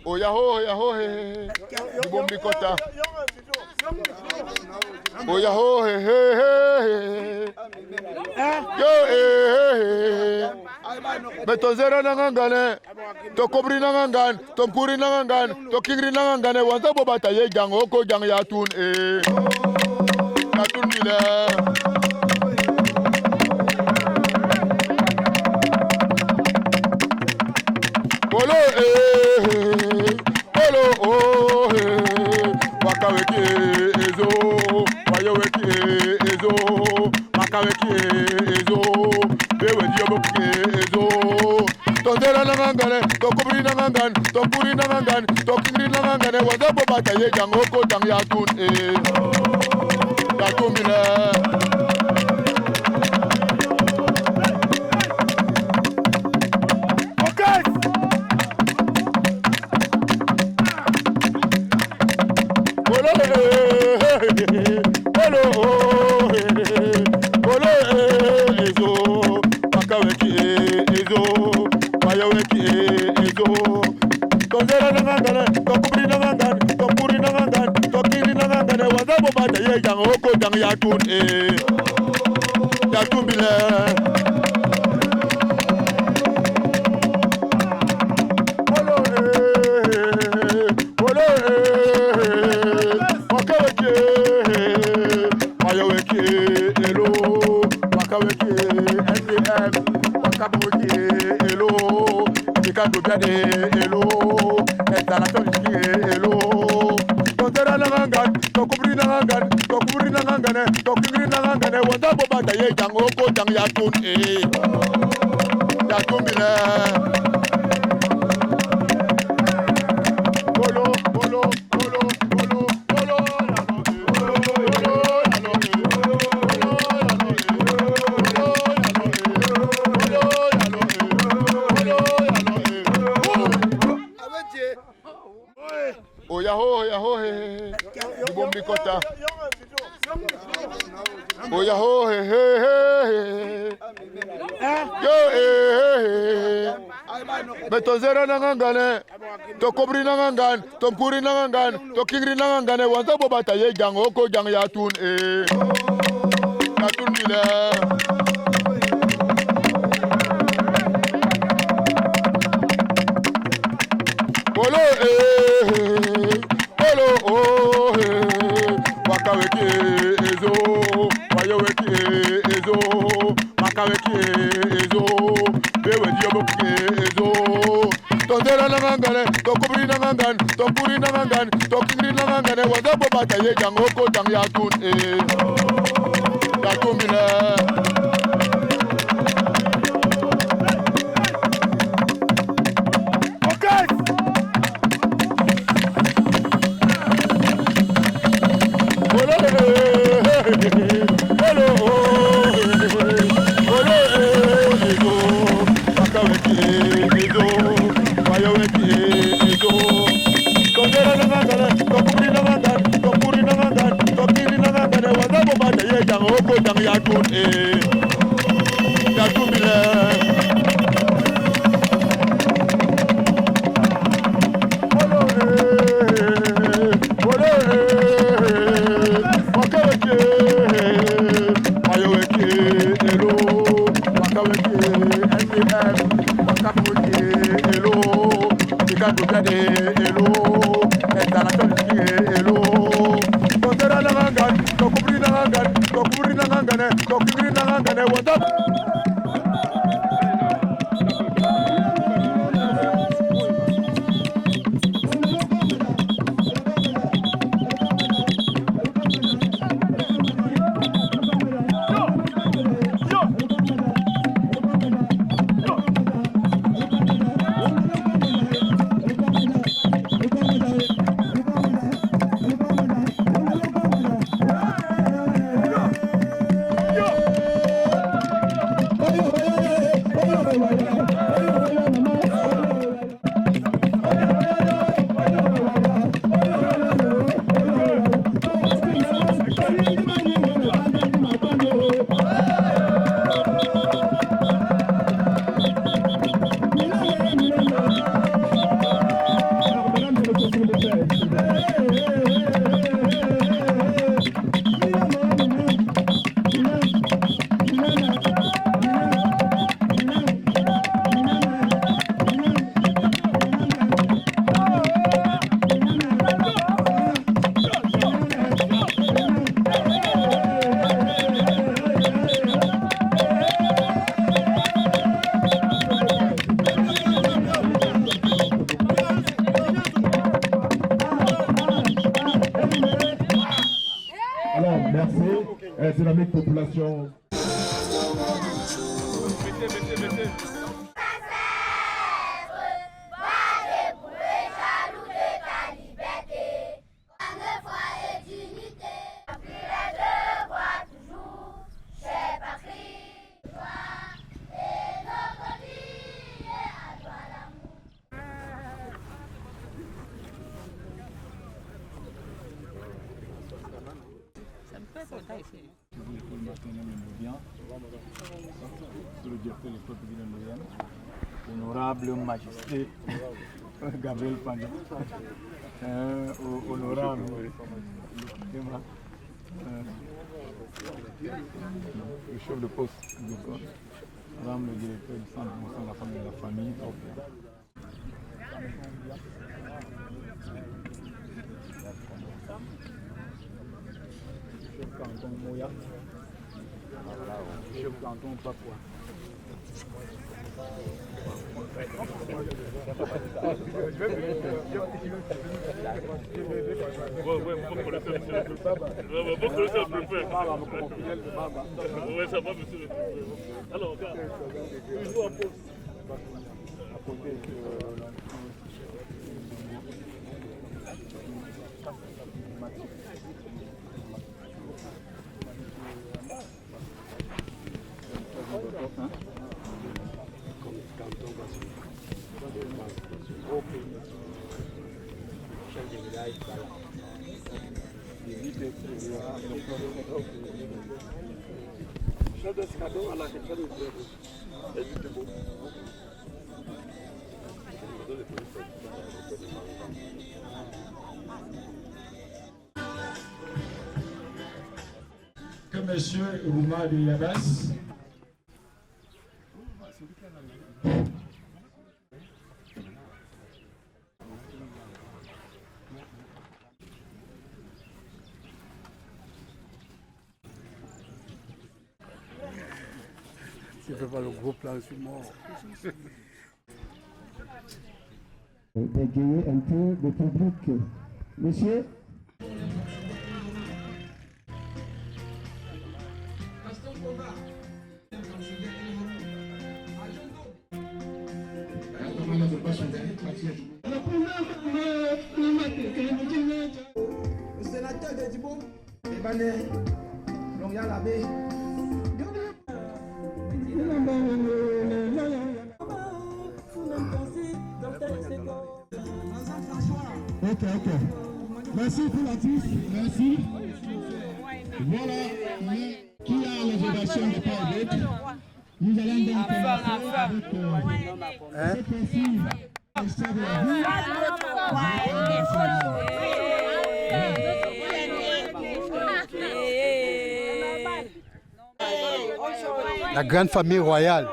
Oya ho he Bombi kota. Oya ho he yo Betozera nangangane to kobri nangangan to mpuri nangangan to kingri nangangane wanza bobata ye jango ko jang yatun yatun bila Polo polo wakaweki ezo wayoweki ezo wakaweki ezo bewe diyoboki ezo tondera nangangane to kubri nangangan to puri nangangan to kingri nangangane waza bobata ye jango ko jang yatun yatun bila yatun bila Oya ho he Bombi kota. Oya ho he yo Betozera nangangane to kobri nangangan to mpuri nangangan to kingri nangangane wanza bobata ye jango ko jang yatun yatun bila polo wakaweki ezo wayoweki ezo wakaweki ezo bewe diyoboki ezo tondera nangangane to kubri nangangan to puri nangangan to kingri nangangane waza bobata ye jango ko jang yatun yatun bila Dynamique population. Honorable magistrat Gabriel Pandja, honorable le chef de poste du corps, madame le directeur du centre de la femme et de la famille. Chef canton Moya, chef canton Papua. Alors, Que Monsieur Ouma de Yabas Je ne fais pas le gros plan, je suis mort. D'égayer un peu le public. Monsieur le sénateur de Djibo, Ebané, Longia Labé. Ok. Merci pour la tous. Merci. Voilà qui a les question n'est pas d'autre. Nous allons donc commencer avec cette fois-ci, question de la vie. La grande famille royale.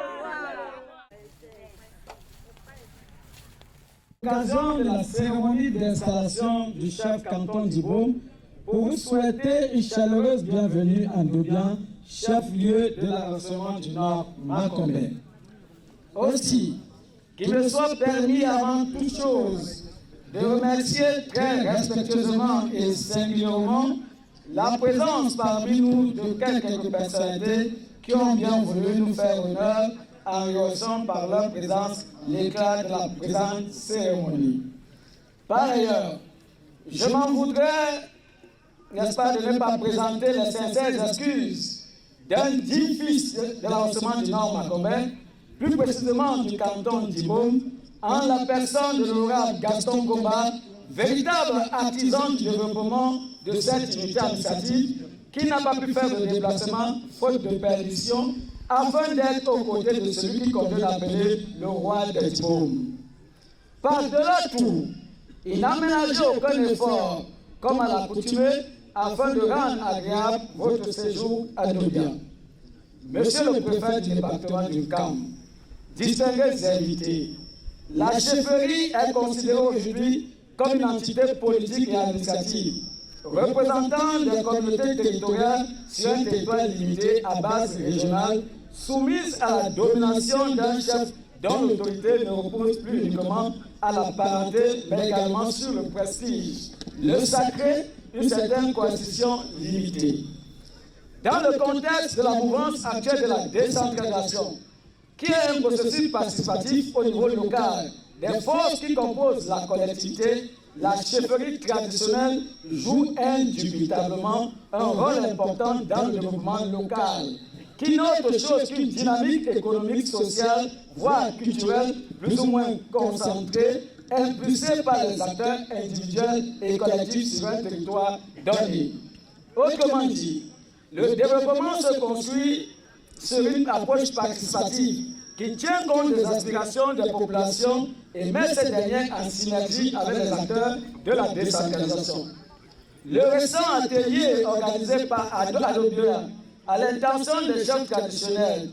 L'occasion de la cérémonie d'installation du chef canton d'Ibom pour vous souhaiter une chaleureuse bienvenue en Dobian, chef-lieu de l'arrondissement du Nord, Macombé. Aussi, qu'il me soit permis avant toute chose de remercier très respectueusement et singulièrement la présence parmi nous de quelques personnalités qui ont bien voulu nous faire honneur en rehaussant par leur présence l'éclat de la présente cérémonie. Par ailleurs, je m'en voudrais, n'est-ce pas, de ne pas présenter les sincères excuses d'un digne fils de l'arrondissement du Nord Macombé, plus précisément du canton d'Ibom, en la personne de l'honorable Gaston Gomba, véritable artisan du développement de cette unité administrative, qui n'a pas pu faire le déplacement, faute de permission, afin d'être aux côtés de celui qui convient d'appeler le roi d'Ibom. Par-delà tout, il n'a ménagé aucun effort, comme à l'accoutumée, afin de rendre agréable votre séjour à Dobian. Monsieur le préfet du département du Cam, distingués invités, la chefferie est considérée aujourd'hui comme une entité politique et administrative, représentant des communautés territoriales sur un territoire limité à base régionale, soumise à la domination d'un chef dont l'autorité ne repose plus uniquement à la parenté, mais également sur le prestige, le sacré, une certaine coercition limitée. Dans le contexte de la mouvance actuelle de la décentralisation, qui est un processus participatif au niveau local, des forces qui composent la collectivité, la chefferie traditionnelle joue indubitablement un rôle important dans le développement local, qui n'est autre chose qu'une dynamique économique, sociale, voire culturelle, plus ou moins concentrée, impulsée par les acteurs individuels et collectifs sur un territoire donné. Autrement dit, le développement se construit sur une approche participative qui tient compte des aspirations des populations et met ces dernières en synergie avec les acteurs de la décentralisation. Le récent atelier organisé par Adobia à l'intention des chefs traditionnels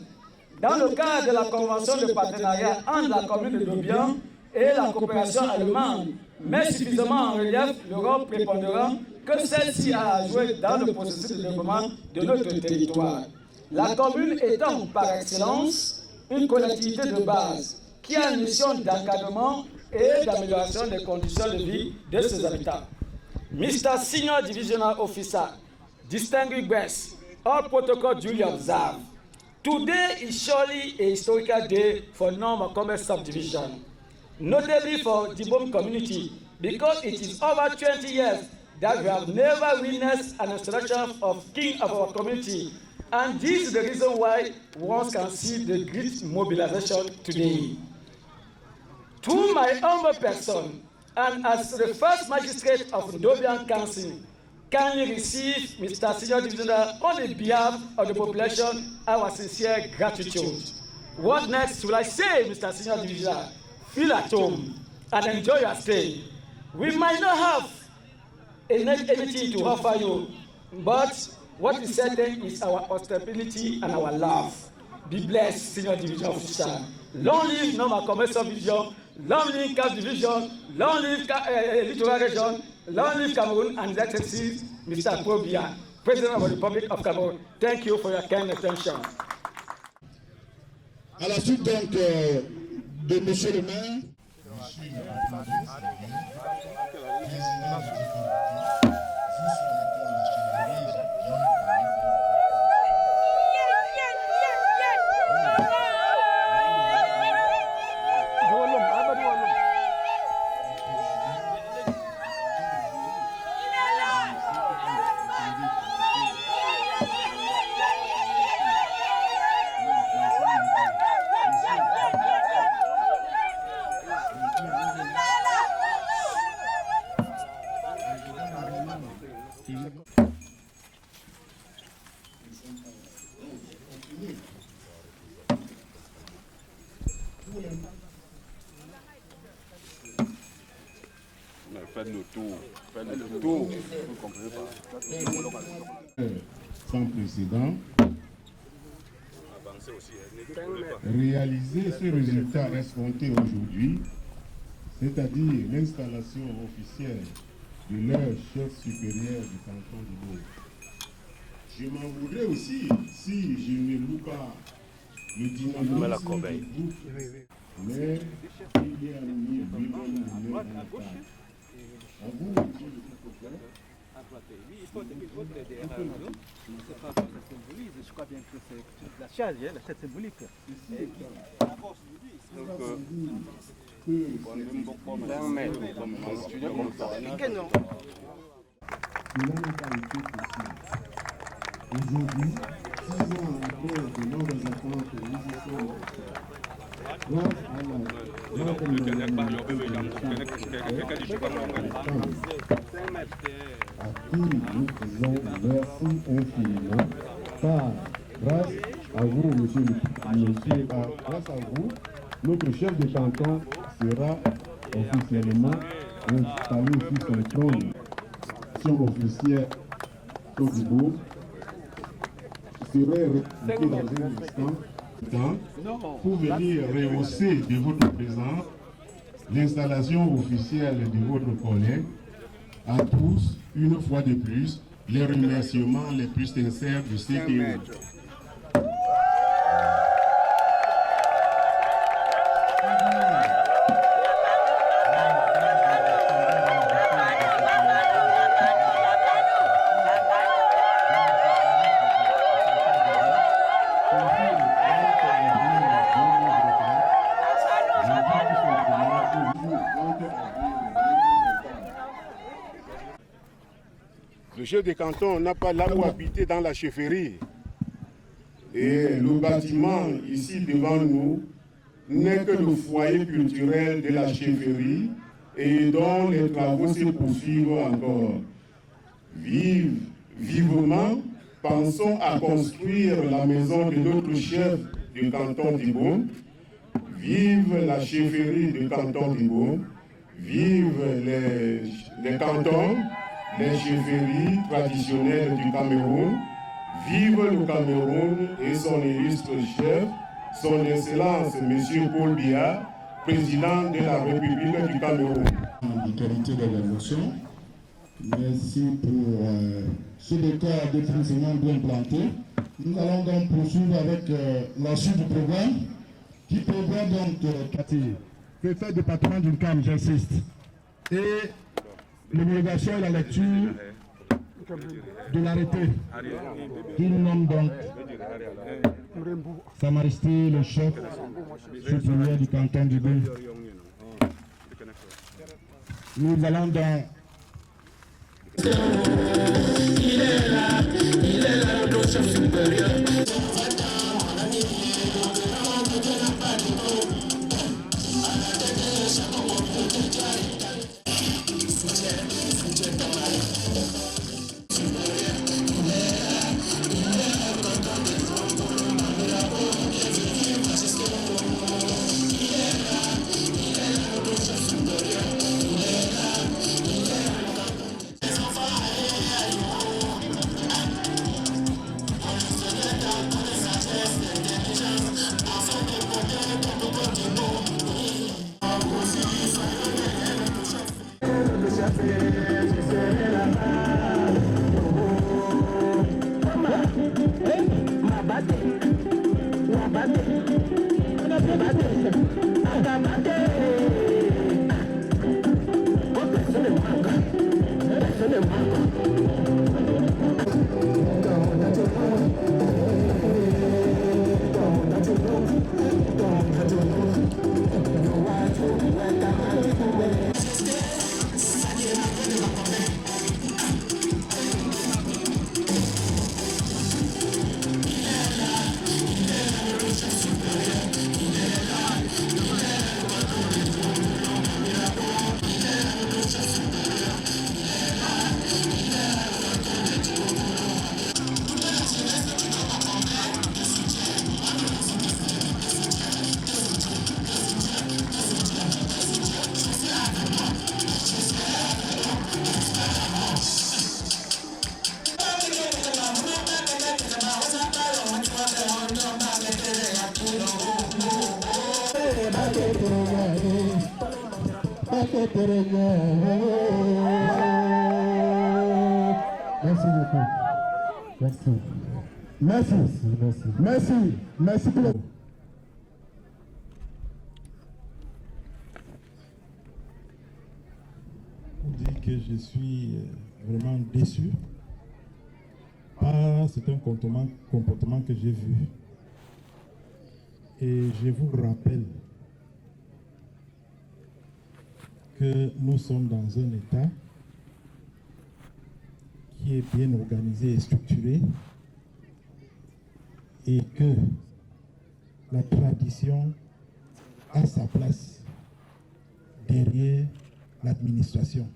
dans le cadre de la convention de partenariat entre la commune de Dobian et la coopération allemande met suffisamment en relief le rôle prépondérant que celle-ci a joué dans le processus de développement de notre territoire. La commune étant par excellence une collectivité de base qui a une mission d'encadrement et d'amélioration des conditions de vie de ses habitants. Mr. Senior Divisional Officer, distinguished guests, all protocol duly observed. Today is surely a historical day for Nord-Macombé subdivision, notably for the Dibom community, because it is over 20 years that we have never witnessed an installation of king of our community. And this is the reason why one can see the great mobilization today. To my humble person, and as the first magistrate of Dobian Council, kindly receive Mr. Senior Divisional on the behalf of the population our sincere gratitude. What next will I say, Mr. Senior Divisional? Feel at home and enjoy your stay. We might not have anything to offer you, but what is certain is our hospitality and our love. Be blessed, Senior Division Officer. Long live Nord-Macombé Subdivision, long live Cap Division, long live Littoral Region, long live Cameroon, and His Excellency Mr. Probia, President of the Republic of Cameroon. Thank you for your kind attention. À la suite donc de Monsieur le maire. le tour. Faire le tour. Vous comprenez pas. Sans précédent. Réaliser ce résultat escompté aujourd'hui, c'est-à-dire l'installation officielle de leur chef supérieur du canton du Bourg. Je m'en voudrais aussi si je ne loue pas le dynamisme du groupe, mais il y a mis lui-même en retard. À vous, monsieur le secrétaire. Il faut des raisons. C'est pas ça symbolise, je crois bien que c'est la charge, la tête symbolique. Aujourd'hui, 6 ans après de nombreuses attentes que nous sommes grâce à qui nous faisons merci infiniment, car grâce à vous, monsieur, grâce à vous, notre chef de canton sera officiellement installé sur son trône. Son officier Todibo serait recruté dans un instant pour venir rehausser de votre présence l'installation officielle de votre collègue. À tous, une fois de plus, les remerciements les plus sincères du CTO. Le chef de canton n'a pas là où habiter dans la chefferie. Et le bâtiment ici devant nous n'est que le foyer culturel de la chefferie et dont les travaux se poursuivent encore. Vivement, pensons à construire la maison de notre chef du canton d'Ibom. Vive la chefferie du canton d'Ibom. Vive les cantons, les chefferies traditionnelles du Cameroun. Vive le Cameroun et son illustre chef, son Excellence M. Paul Biya, président de la République du Cameroun. De qualité de la motion. Merci pour ce décor définitivement bien planté. Nous allons donc poursuivre avec la suite du programme qui prévoit donc Cathy, préfet département d'une CAM, j'insiste, et l'homologation et la lecture de l'arrêté qui nomme donc Sa Majesté le chef supérieur du canton du Bourg. Nous allons donc... Il est là, le chef supérieur. Merci beaucoup. Merci. Merci. Merci. Merci pour le... On dit que je suis vraiment déçu par certains comportements que j'ai vus. Et je vous rappelle que nous sommes dans un État qui est bien organisé et structuré et que la tradition a sa place derrière l'administration.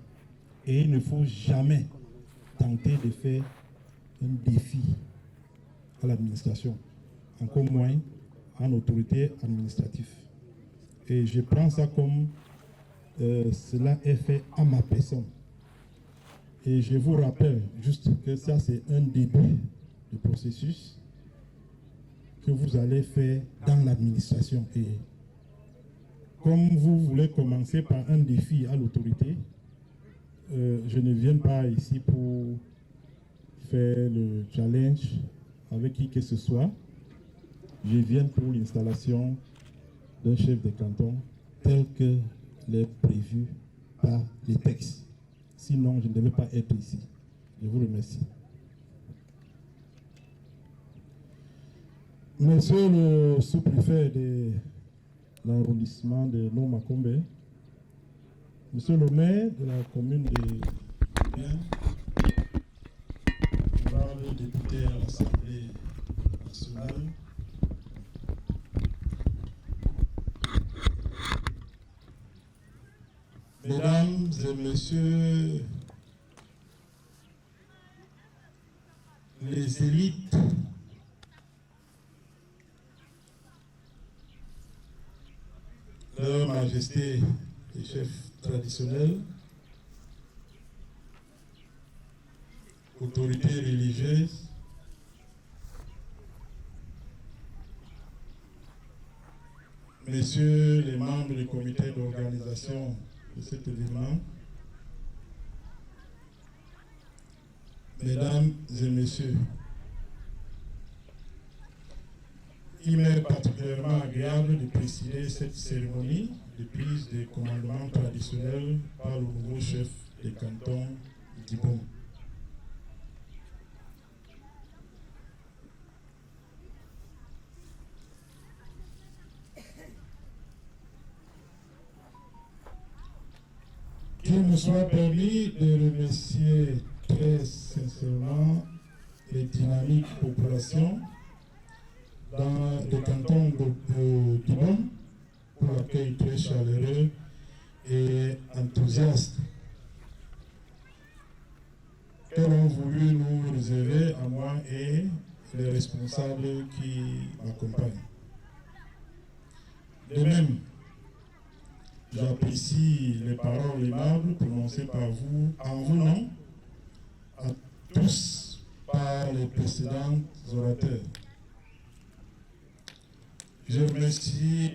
Et il ne faut jamais tenter de faire un défi à l'administration, encore moins en autorité administrative. Et je prends ça comme cela est fait à ma personne. Et je vous rappelle juste que ça, c'est un début de processus que vous allez faire dans l'administration. Et comme vous voulez commencer par un défi à l'autorité, je ne viens pas ici pour faire le challenge avec qui que ce soit. Je viens pour l'installation d'un chef de canton tel que l'est prévu par les textes. Sinon, je ne devais pas être ici. Je vous remercie. Monsieur le sous-préfet de l'arrondissement de Nord-Macombé, monsieur le maire de la commune de Bien, honorable député à l'Assemblée nationale, mesdames et messieurs les élites Leur Majesté les chefs traditionnels, autorités religieuses, messieurs les membres du comité d'organisation de cet événement, mesdames et messieurs, il m'est particulièrement agréable de présider cette cérémonie de prise de commandement traditionnel par le nouveau chef des cantons d'Ibom. Qu'il me soit permis de remercier très sincèrement les dynamiques populations dans le canton d'Ibom pour l'accueil très chaleureux et enthousiaste qu'elles ont voulu nous réserver à moi et les responsables qui m'accompagnent. De même, j'apprécie les paroles aimables prononcées par vous, en vos noms, à tous par les précédents orateurs. Je remercie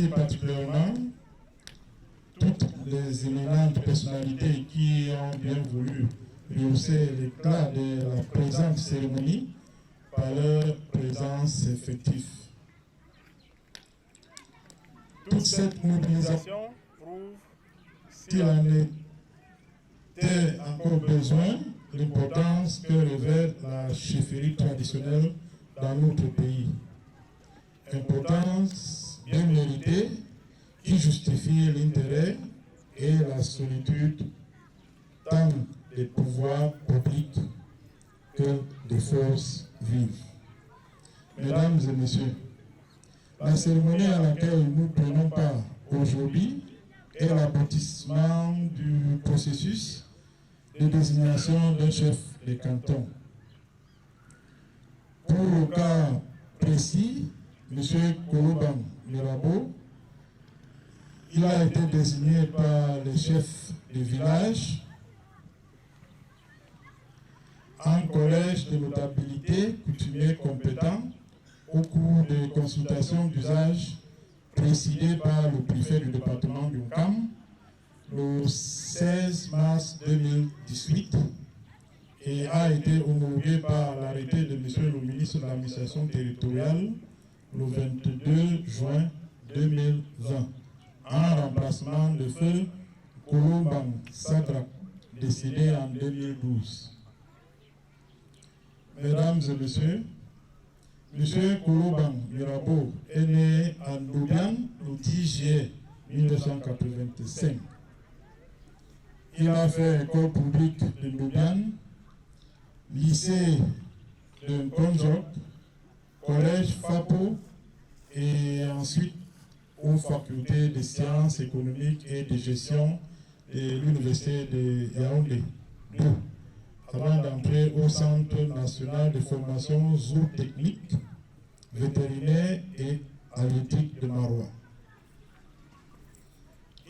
particulièrement toutes les éminentes personnalités qui ont bien voulu rehausser l'éclat de la présente cérémonie par leur présence effective. Toute cette mobilisation prouve, s'il en était encore besoin, l'importance que revêt la chefferie traditionnelle dans notre pays. Importance bien méritée qui justifie l'intérêt et la solitude tant des pouvoirs publics que des forces vives. Mesdames et messieurs, la cérémonie à laquelle nous prenons part aujourd'hui est l'aboutissement du processus de désignation d'un chef de canton. Pour le cas précis, M. Koloban Mirabeau, il a été désigné par les chefs de village en collège de notabilité coutumier compétent au cours des consultations d'usage présidées par le préfet du département du Nkam le 16 mars 2018 et a été homologué par l'arrêté de M. le ministre de l'administration territoriale le 22 juin 2020 en remplacement de feu Kolobang Sadrak, décédé en 2012. Mesdames et messieurs, M. Kolobang Mirabo est né à Ndoubian le 10 juillet 1985. Il a fait école publique de Ndoubian, lycée de Nkonjok, collège FAPO et ensuite aux facultés de sciences économiques et de gestion de l'université de Yaoundé, avant d'entrer au Centre national de formation zootechnique, vétérinaire et halieutique de Maroua.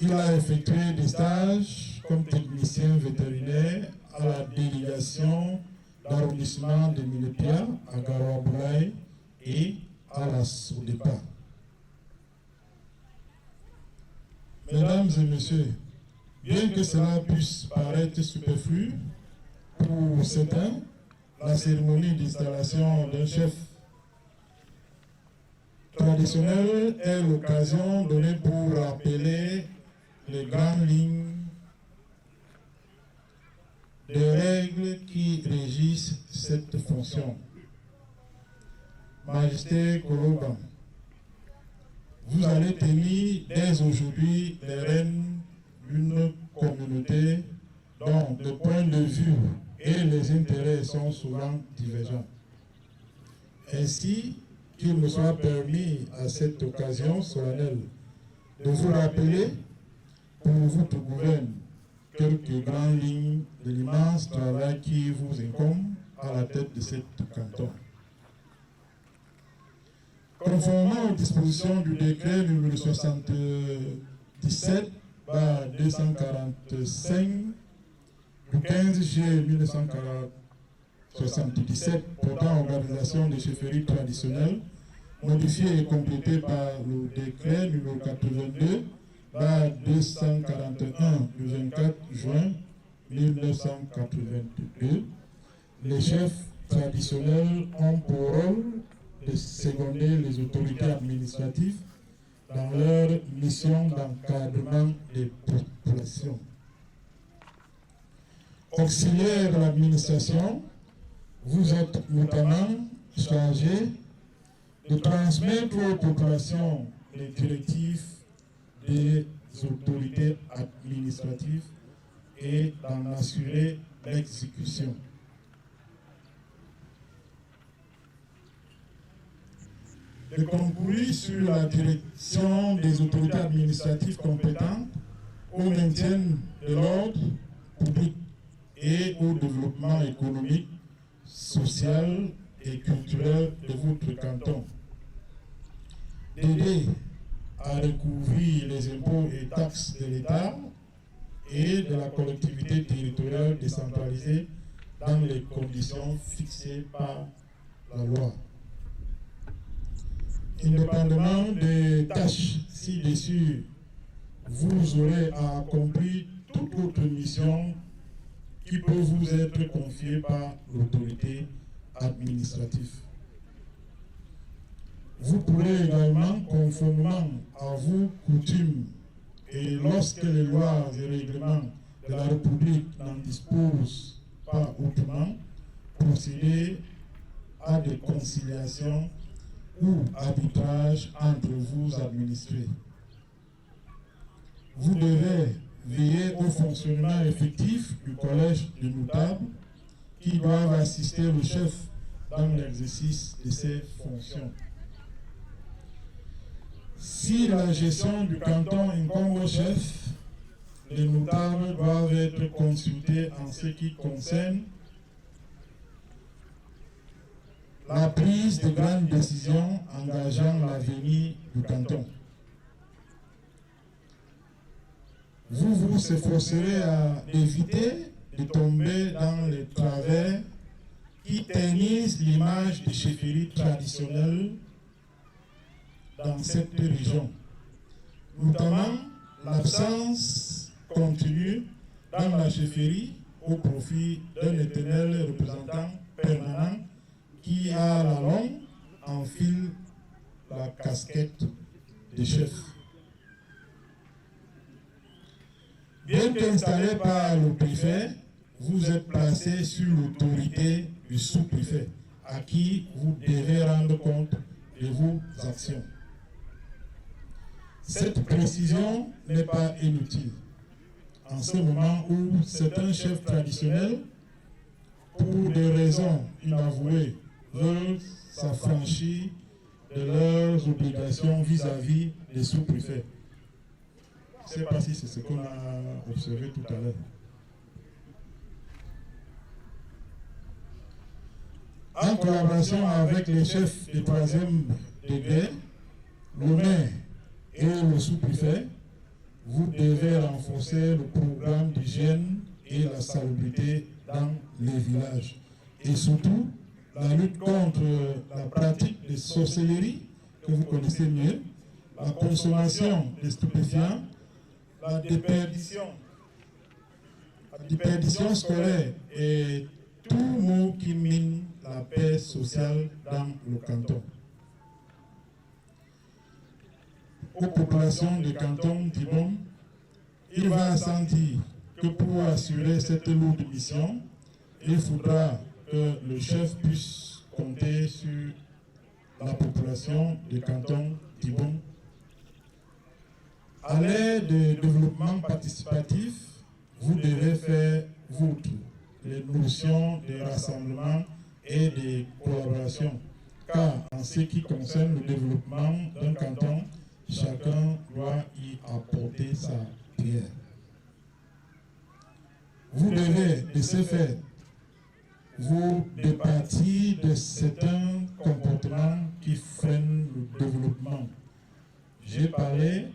Il a effectué des stages comme technicien vétérinaire à la délégation d'arrondissement de Minepia à Garoua-Boulaye et à la Sodepa. Mesdames et messieurs, bien que cela puisse paraître superflu, pour certains, la cérémonie d'installation d'un chef traditionnel est l'occasion donnée pour rappeler les grandes lignes des règles qui régissent cette fonction. Majesté Kolobang, vous allez tenir dès aujourd'hui les rênes d'une communauté dont les points de vue et les intérêts sont souvent divergents. Ainsi qu'il me soit permis à cette occasion solennelle de vous rappeler pour votre gouvernement quelques grandes lignes de l'immense travail qui vous incombe à la tête de cet canton. Conformément aux dispositions du décret numéro 77/245 du 15 juillet 1977 portant organisation des chefferies traditionnelles, modifié et complété par le décret numéro 82/241 du 24 juin 1982, les chefs traditionnels ont pour rôle de seconder les autorités administratives dans leur mission d'encadrement des populations. Auxiliaire de l'administration, vous êtes notamment chargé de transmettre aux populations les directives des autorités administratives et d'en assurer l'exécution. De concourir sur la direction des autorités administratives compétentes au maintien de l'ordre public et au développement économique, social et culturel de votre canton. D'aider à recouvrir les impôts et taxes de l'État et de la collectivité territoriale décentralisée dans les conditions fixées par la loi. Indépendamment des tâches ci-dessus, vous aurez à accomplir toute autre mission qui peut vous être confiée par l'autorité administrative. Vous pourrez également, conformément à vos coutumes et lorsque les lois et règlements de la République n'en disposent pas autrement, procéder à des conciliations ou arbitrage entre vous administrés. Vous devez veiller au fonctionnement effectif du collège de notables qui doivent assister le chef dans l'exercice de ses fonctions. Si la gestion du canton incombe au chef, les notables doivent être consultés en ce qui concerne la prise de grandes décisions engageant l'avenir du canton. Vous vous efforcerez à éviter de tomber dans les travers qui ternissent l'image des chefferies traditionnelles dans cette région, notamment l'absence continue dans la chefferie au profit d'un éternel représentant permanent qui, à la longue, enfile la casquette de chef. Bien qu'installé par le préfet, vous êtes placé sous l'autorité du sous-préfet, à qui vous devez rendre compte de vos actions. Cette précision n'est pas inutile. En ce moment où certains chefs traditionnels, pour des raisons inavouées, veulent s'affranchir de leurs obligations vis-à-vis des sous-préfets. Je ne sais pas si c'est ce qu'on a observé tout à l'heure. En collaboration avec les chefs du 3e degré, le maire et le sous-préfet, vous devez renforcer le programme d'hygiène et la salubrité dans les villages. Et surtout, la lutte contre la pratique de sorcellerie, que vous connaissez mieux, la consommation des stupéfiants, la déperdition scolaire et tout mot qui mine la paix sociale dans le canton. Aux populations du canton d'Ibom, il va sans dire que pour assurer cette lourde mission, il faudra que le chef puisse compter sur la population du canton d'Ibom. À l'ère du développement participatif, vous devez faire vôtre les notions de rassemblement et de collaboration, car en ce qui concerne le développement d'un canton, chacun doit y apporter sa pierre. Vous devez, de ce fait, vous départir de certains comportements qui freinent le développement. J'ai parlé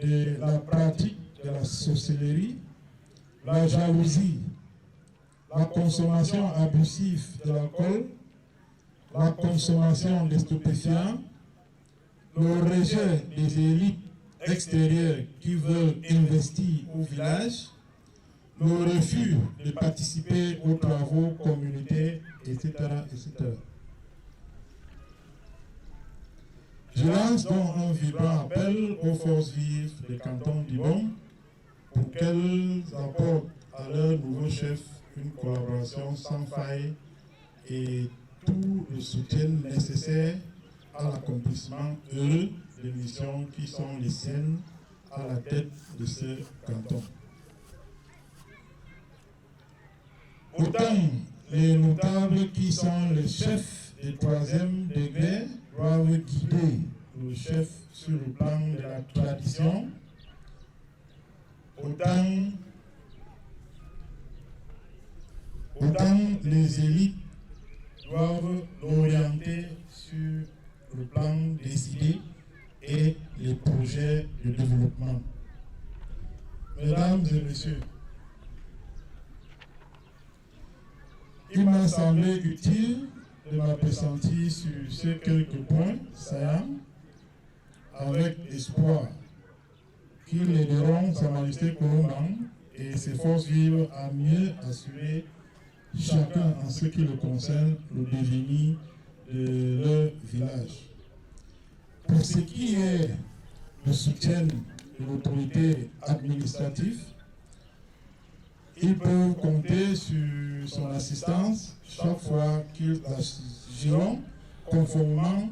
de la pratique de la sorcellerie, la jalousie, la consommation abusive de l'alcool, la consommation des stupéfiants, le rejet des élites extérieures qui veulent investir au village, le refus de participer aux travaux communautaires, etc., etc. Je lance donc un vibrant appel aux forces vives des cantons d'Ibom pour qu'elles apportent à leur nouveau chef une collaboration sans faille et tout le soutien nécessaire à l'accomplissement heureux des missions qui sont les siennes à la tête de ce canton. Autant les notables qui sont les chefs du 3e degré doivent guider le chef sur le plan de la tradition, autant les élites doivent l'orienter sur le plan des idées et les projets de développement. Mesdames et messieurs, il m'a semblé utile de m'appesantir sur ces quelques points saillants avec espoir qu'ils aideront Sa Majesté Colomban et ses forces vives à mieux assurer chacun en ce qui le concerne le devenir de leur village. Pour ce qui est du soutien de l'autorité administrative, ils peuvent compter sur son assistance chaque fois qu'ils agiront conformément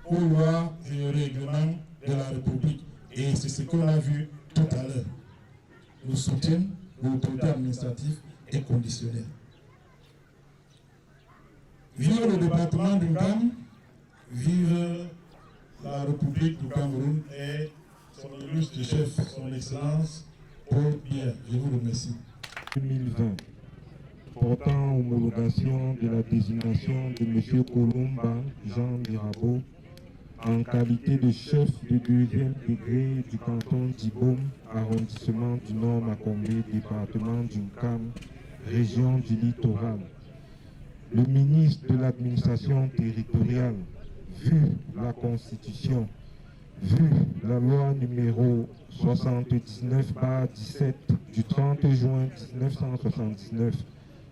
aux lois et règlements de la République. Et c'est ce qu'on a vu tout à l'heure. Le soutien de l'autorité administrative est conditionnel. Vive le département du Cam, vive la République du Cameroun et son illustre chef, son Excellence Paul Biya. Je vous remercie. 2020 portant homologation de la désignation de M. Colomba Jean Mirabeau en qualité de chef de 2e degré du canton d'Ibom, arrondissement du Nord Macombé, département du Cam, région du Littoral. Le ministre de l'administration territoriale, vu la Constitution Vu la loi numéro 79/17 du 30 juin 1979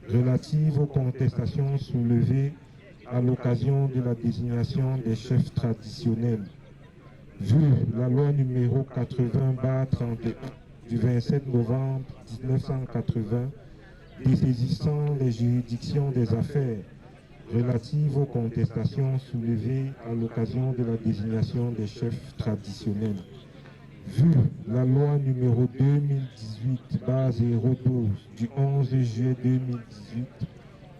relative aux contestations soulevées à l'occasion de la désignation des chefs traditionnels. Vu la loi numéro 80/31 du 27 novembre 1980 dessaisissant les juridictions des affaires relatives aux contestations soulevées à l'occasion de la désignation des chefs traditionnels. Vu la loi numéro 2018/012 du 11 juillet 2018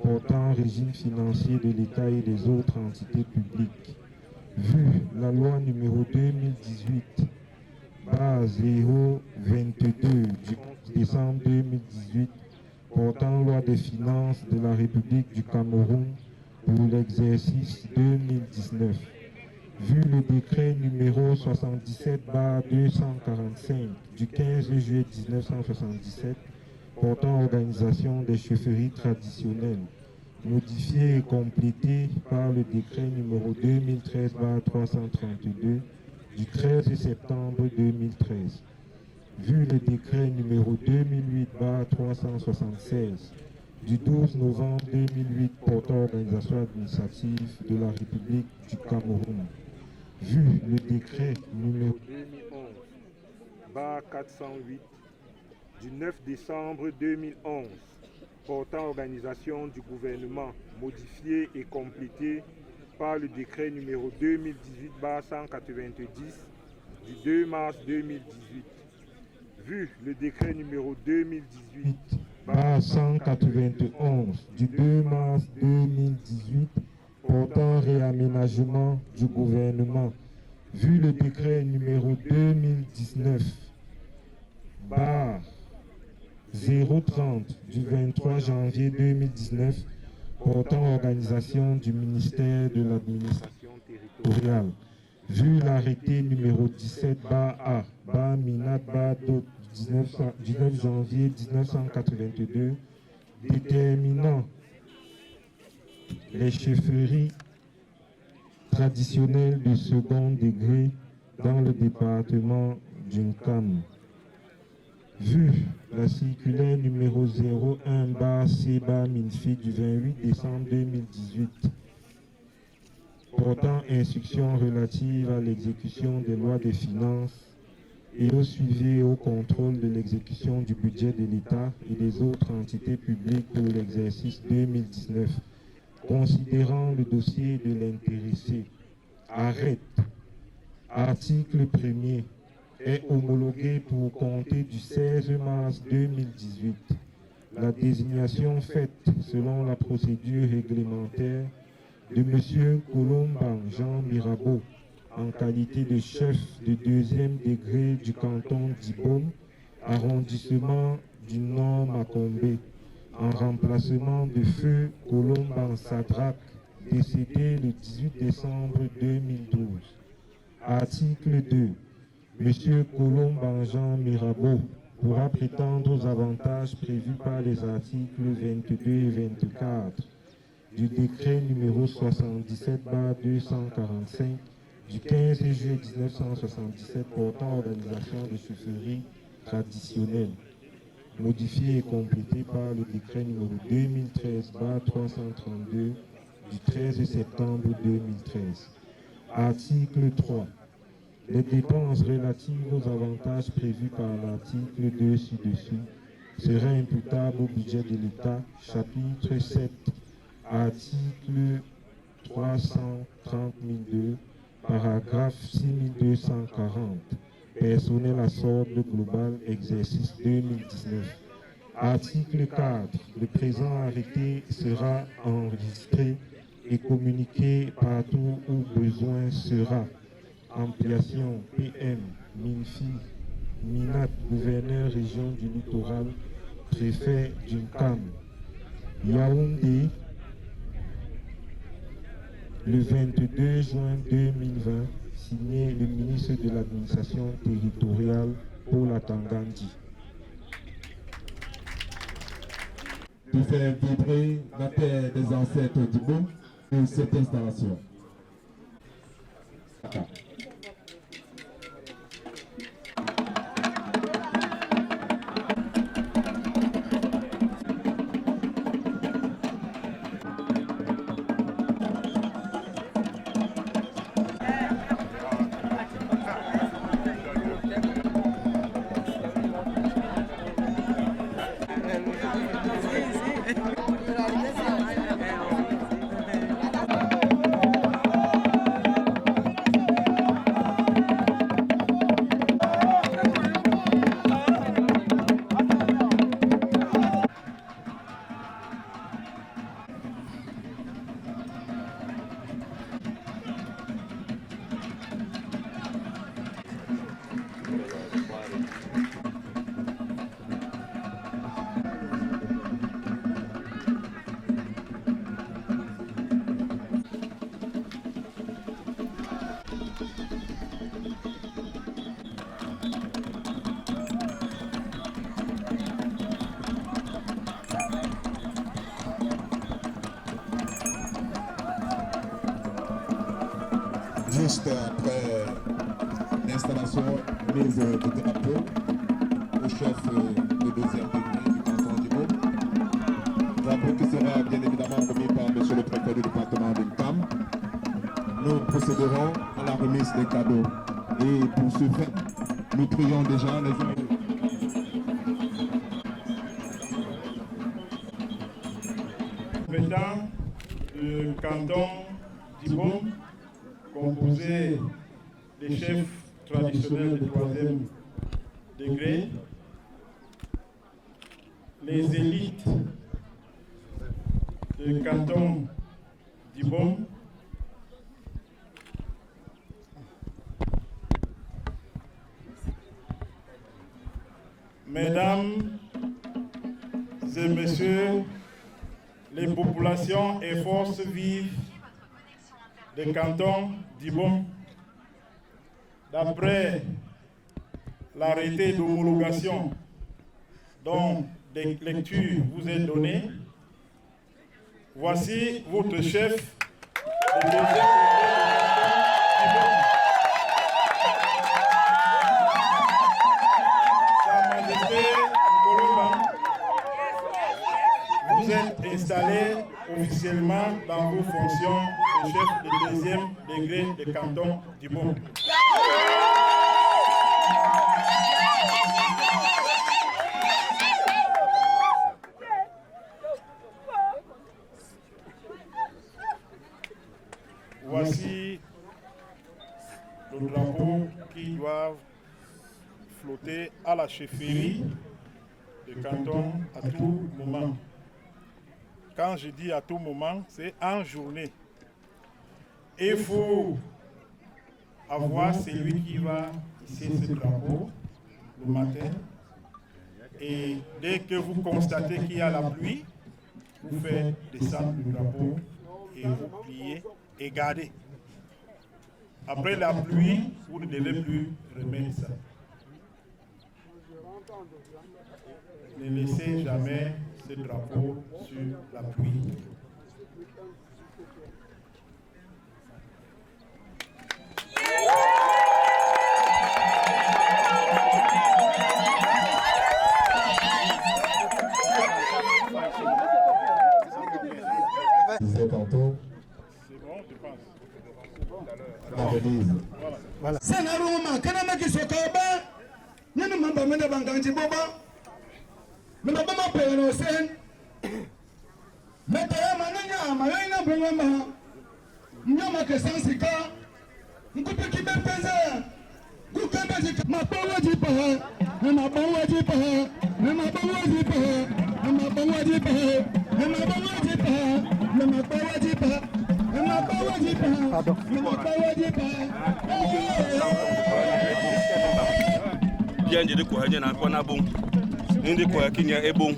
portant régime financier de l'État et des autres entités publiques. Vu la loi numéro 2018/022 du 11 décembre 2018 portant loi des finances de la République du Cameroun pour l'exercice 2019. Vu le décret numéro 77/245 du 15 juillet 1977 portant organisation des chefferies traditionnelles, modifié et complété par le décret numéro 2013/332 du 13 septembre 2013. Vu le décret numéro 2008/376 du 12 novembre 2008 portant organisation administrative de la République du Cameroun. Vu le décret numéro 2011/408 du 9 décembre 2011 portant organisation du gouvernement, modifié et complété par le décret numéro 2018/190 du 2 mars 2018. Vu le décret numéro 2018/191 du 2 mars 2018 portant réaménagement du gouvernement. Vu le décret numéro 2019/030 du 23 janvier 2019 portant organisation du ministère de l'administration territoriale. Vu l'arrêté numéro 17/A/MINAT/DOT du 9 janvier 1982 déterminant les chefferies traditionnelles de second degré dans le département d'Unkam. Vu la circulaire numéro 01/C/MINFI du 28 décembre 2018 portant instruction relative à l'exécution des lois des finances et au suivi et au contrôle de l'exécution du budget de l'État et des autres entités publiques pour l'exercice 2019, considérant le dossier de l'intéressé, arrête, article 1er, est homologué pour compter du 16 mars 2018. La désignation faite selon la procédure réglementaire de M. Colomban Jean Mirabeau en qualité de chef de 2e degré du canton d'Ibom, arrondissement du Nord Macombé, en remplacement de feu Colomban Sadrak, décédé le 18 décembre 2012. Article 2. M. Colomban Jean Mirabeau pourra prétendre aux avantages prévus par les articles 22 et 24 du décret numéro 77/245 du 15 juillet 1977 portant organisation de chefferies traditionnelles, modifié et complété par le décret numéro 2013/332 du 13 septembre 2013. Article 3. Les dépenses relatives aux avantages prévus par l'article 2 ci-dessus seraient imputables au budget de l'État, chapitre 7, article 330.002, paragraphe 6240, personnel à solde global, exercice 2019. Article 4. Le présent arrêté sera enregistré et communiqué partout où besoin sera. Ampliation PM, MINFI, MINAT, gouverneur région du littoral, préfet d'Unkam. Yaoundé, le 22 juin 2020, signé le ministre de l'administration territoriale pour la Tangandi. De faire vibrer la terre des ancêtres du monde pour cette installation. Juste après l'installation, mise de drapeau au chef de deuxième degré du canton d'Ibo. Drapeau qui sera bien évidemment remis par M. le préfet du département d'Inkam. Nous procéderons à la remise des cadeaux. Et pour ce fait, nous prions déjà les amis. Président du canton d'Ibo, composé des chefs traditionnels du troisième degré, les élites du canton d'Ibo, mesdames et messieurs, les populations et forces vives des cantons d'Ibo, d'après l'arrêté d'homologation dont des lectures vous est données, voici votre chef de deuxième degré d'Ibo. Sa Majesté Nkolomba, vous êtes installé officiellement dans vos fonctions de chef de deuxième degré de canton d'Ibo. Voici le drapeau qui doit flotter à la chefferie de canton à tout moment. Quand je dis à tout moment, c'est en journée. Et il faut avoir celui qui va hisser ce drapeau le matin. Et dès que vous constatez qu'il y a la pluie, vous faites descendre le drapeau et vous pliez et gardez. Après la pluie, vous ne devez plus remettre ça. Ne laissez jamais ce drapeau sur la pluie. C'est tantôt. C'est bon, je pense. La remise. Voilà. Sanaruma, kanama kisokoba, nini mamba mene banganji boba, mena bama peno sen, metaya mananya, mayina bungama, nyama kesansika, nkupe kibepeze, kukembe jika, mabawa jipa, mabawa jipa, mabawa jipa, mabawa jipa, mabawa jipa, mabawa jipa. Bien de quoi il y a un bon. Une de quoi qu'il y a est bon.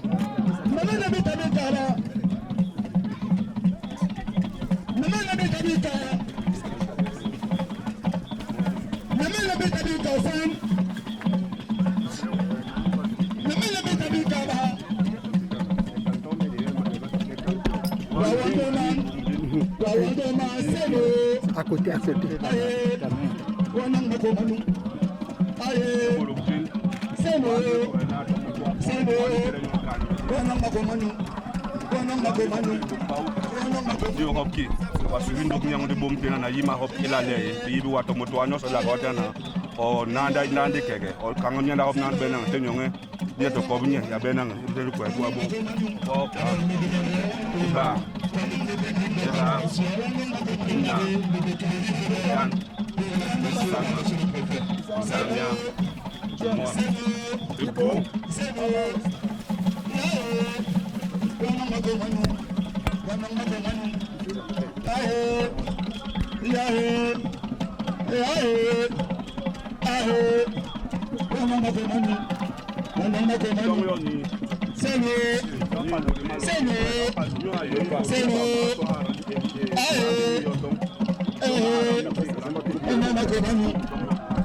À côté, à côté.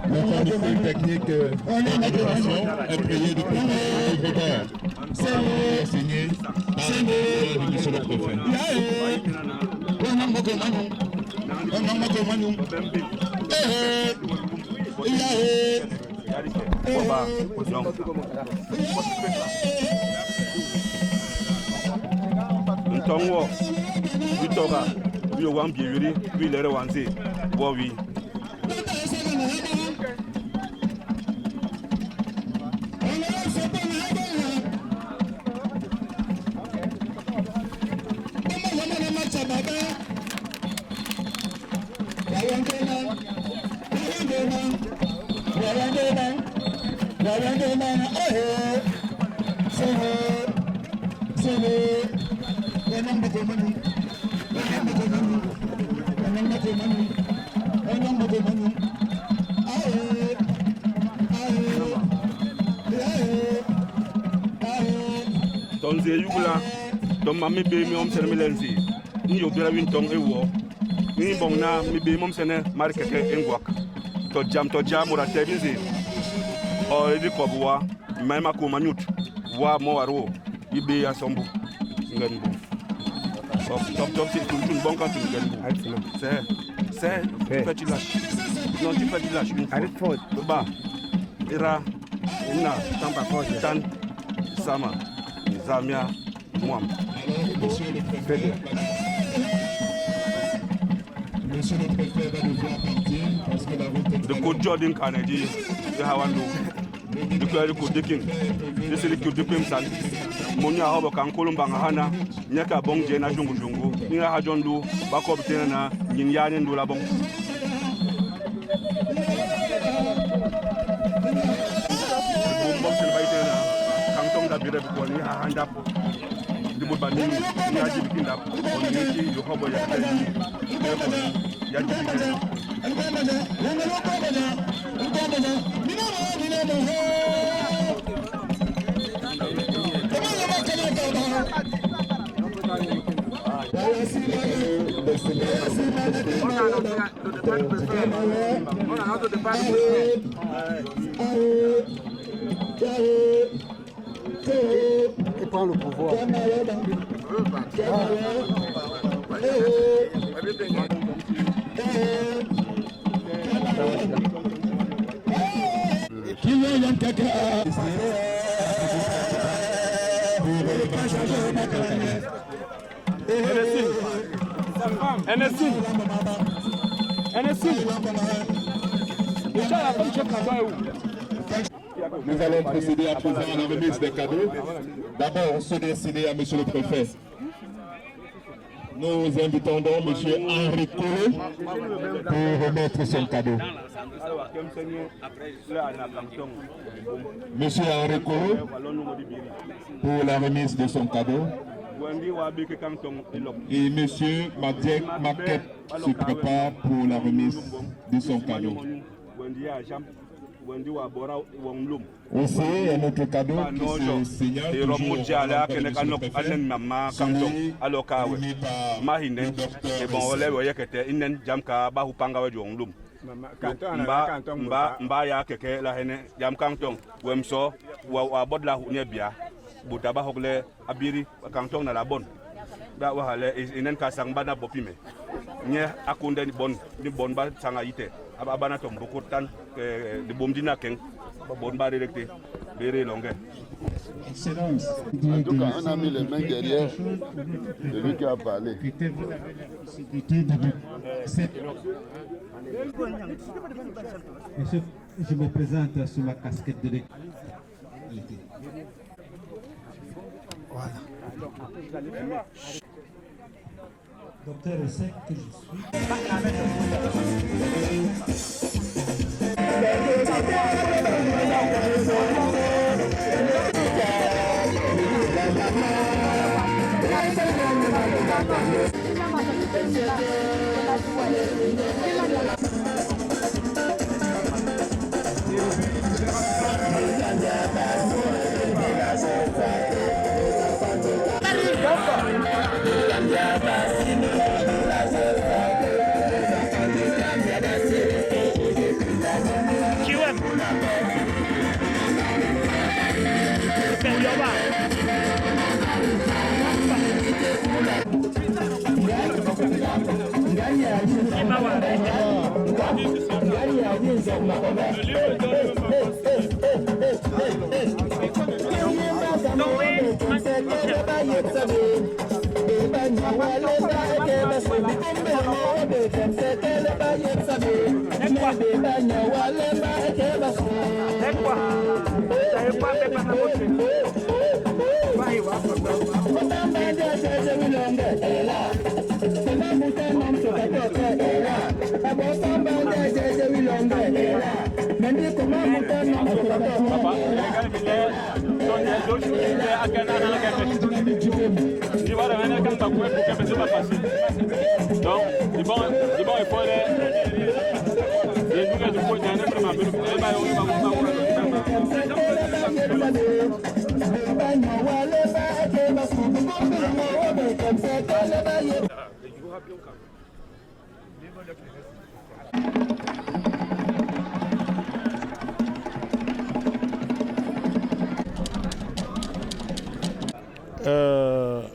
Notre technique d'administration est prié de préparer signé par le préfet. Ntongo Vitoga we wan be really we let one say what we Tonze yugula tom mami be mi om sene lenzi ni yo bela win tong ewo ni bong na mi be mom sene mar keke engwak to jam ora tebizi o edi pobwa mema ko manyut wa mo waro ibe ya sombu nganbu top c'est tout bon quand tu nganbu c'est petit lâche non tu fais du lâche arrête faute ba ira ina tamba ko tan sama Zamia Mouam. Monsieur le préfet va devoir partir parce que la route est The good Jordan Kennedy, the Hawando, the clerical dicking, the Silicu Dipping San, Monia Hobokan, Columbanga Hana, Nyaka Bong Jena Jungu Jungu, Nia Hajondu, Bakop Tena, Yinyan and Dulabong. Because hand up the Bubani, Yaji picked up on the Yohobo Et prend le pouvoir. Nous allons procéder à présent à la remise des cadeaux. D'abord, on se décide à monsieur le préfet. Nous invitons donc monsieur Henri Koulou pour remettre son cadeau. Monsieur Henri Koulou pour la remise de son cadeau. Et monsieur Madiek Maquet se prépare pour la remise de son cadeau. Aussi, un autre cadeau qui se signale toujours mba ya keke la hene jam kantong wemso wa bodla hunya bia butaba hokle abiri kantong na la bon da wa hale inen ka sangba na bopime nye akunde ni bon ba sanga ite abana tom bokotan de bomdina ken bon ba directé béré longue. Excellence. En tout cas, on a mis les mains derrière celui qui a parlé. Monsieur, je me présente sous la casquette de l'équipe. Voilà. Docteur, je sais que je Kiwem.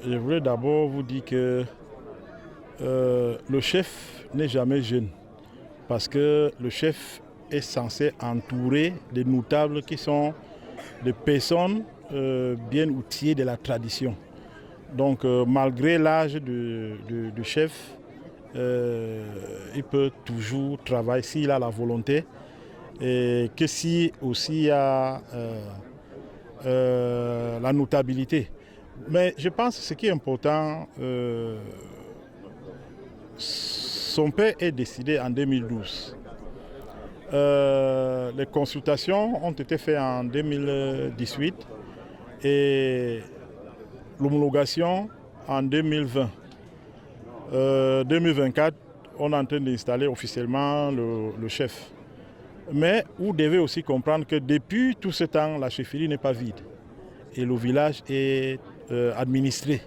Je voulais d'abord vous dire que le chef n'est jamais jeune parce que le chef est censé entourer des notables qui sont des personnes bien outillées de la tradition. Donc malgré l'âge du chef, il peut toujours travailler s'il a la volonté et que si aussi il y a la notabilité. Mais je pense que ce qui est important, son père est décédé en 2012. Les consultations ont été faites en 2018 et l'homologation en 2020. 2024, on est en train d'installer officiellement le chef. Mais vous devez aussi comprendre que depuis tout ce temps, la chefferie n'est pas vide et le village est administré.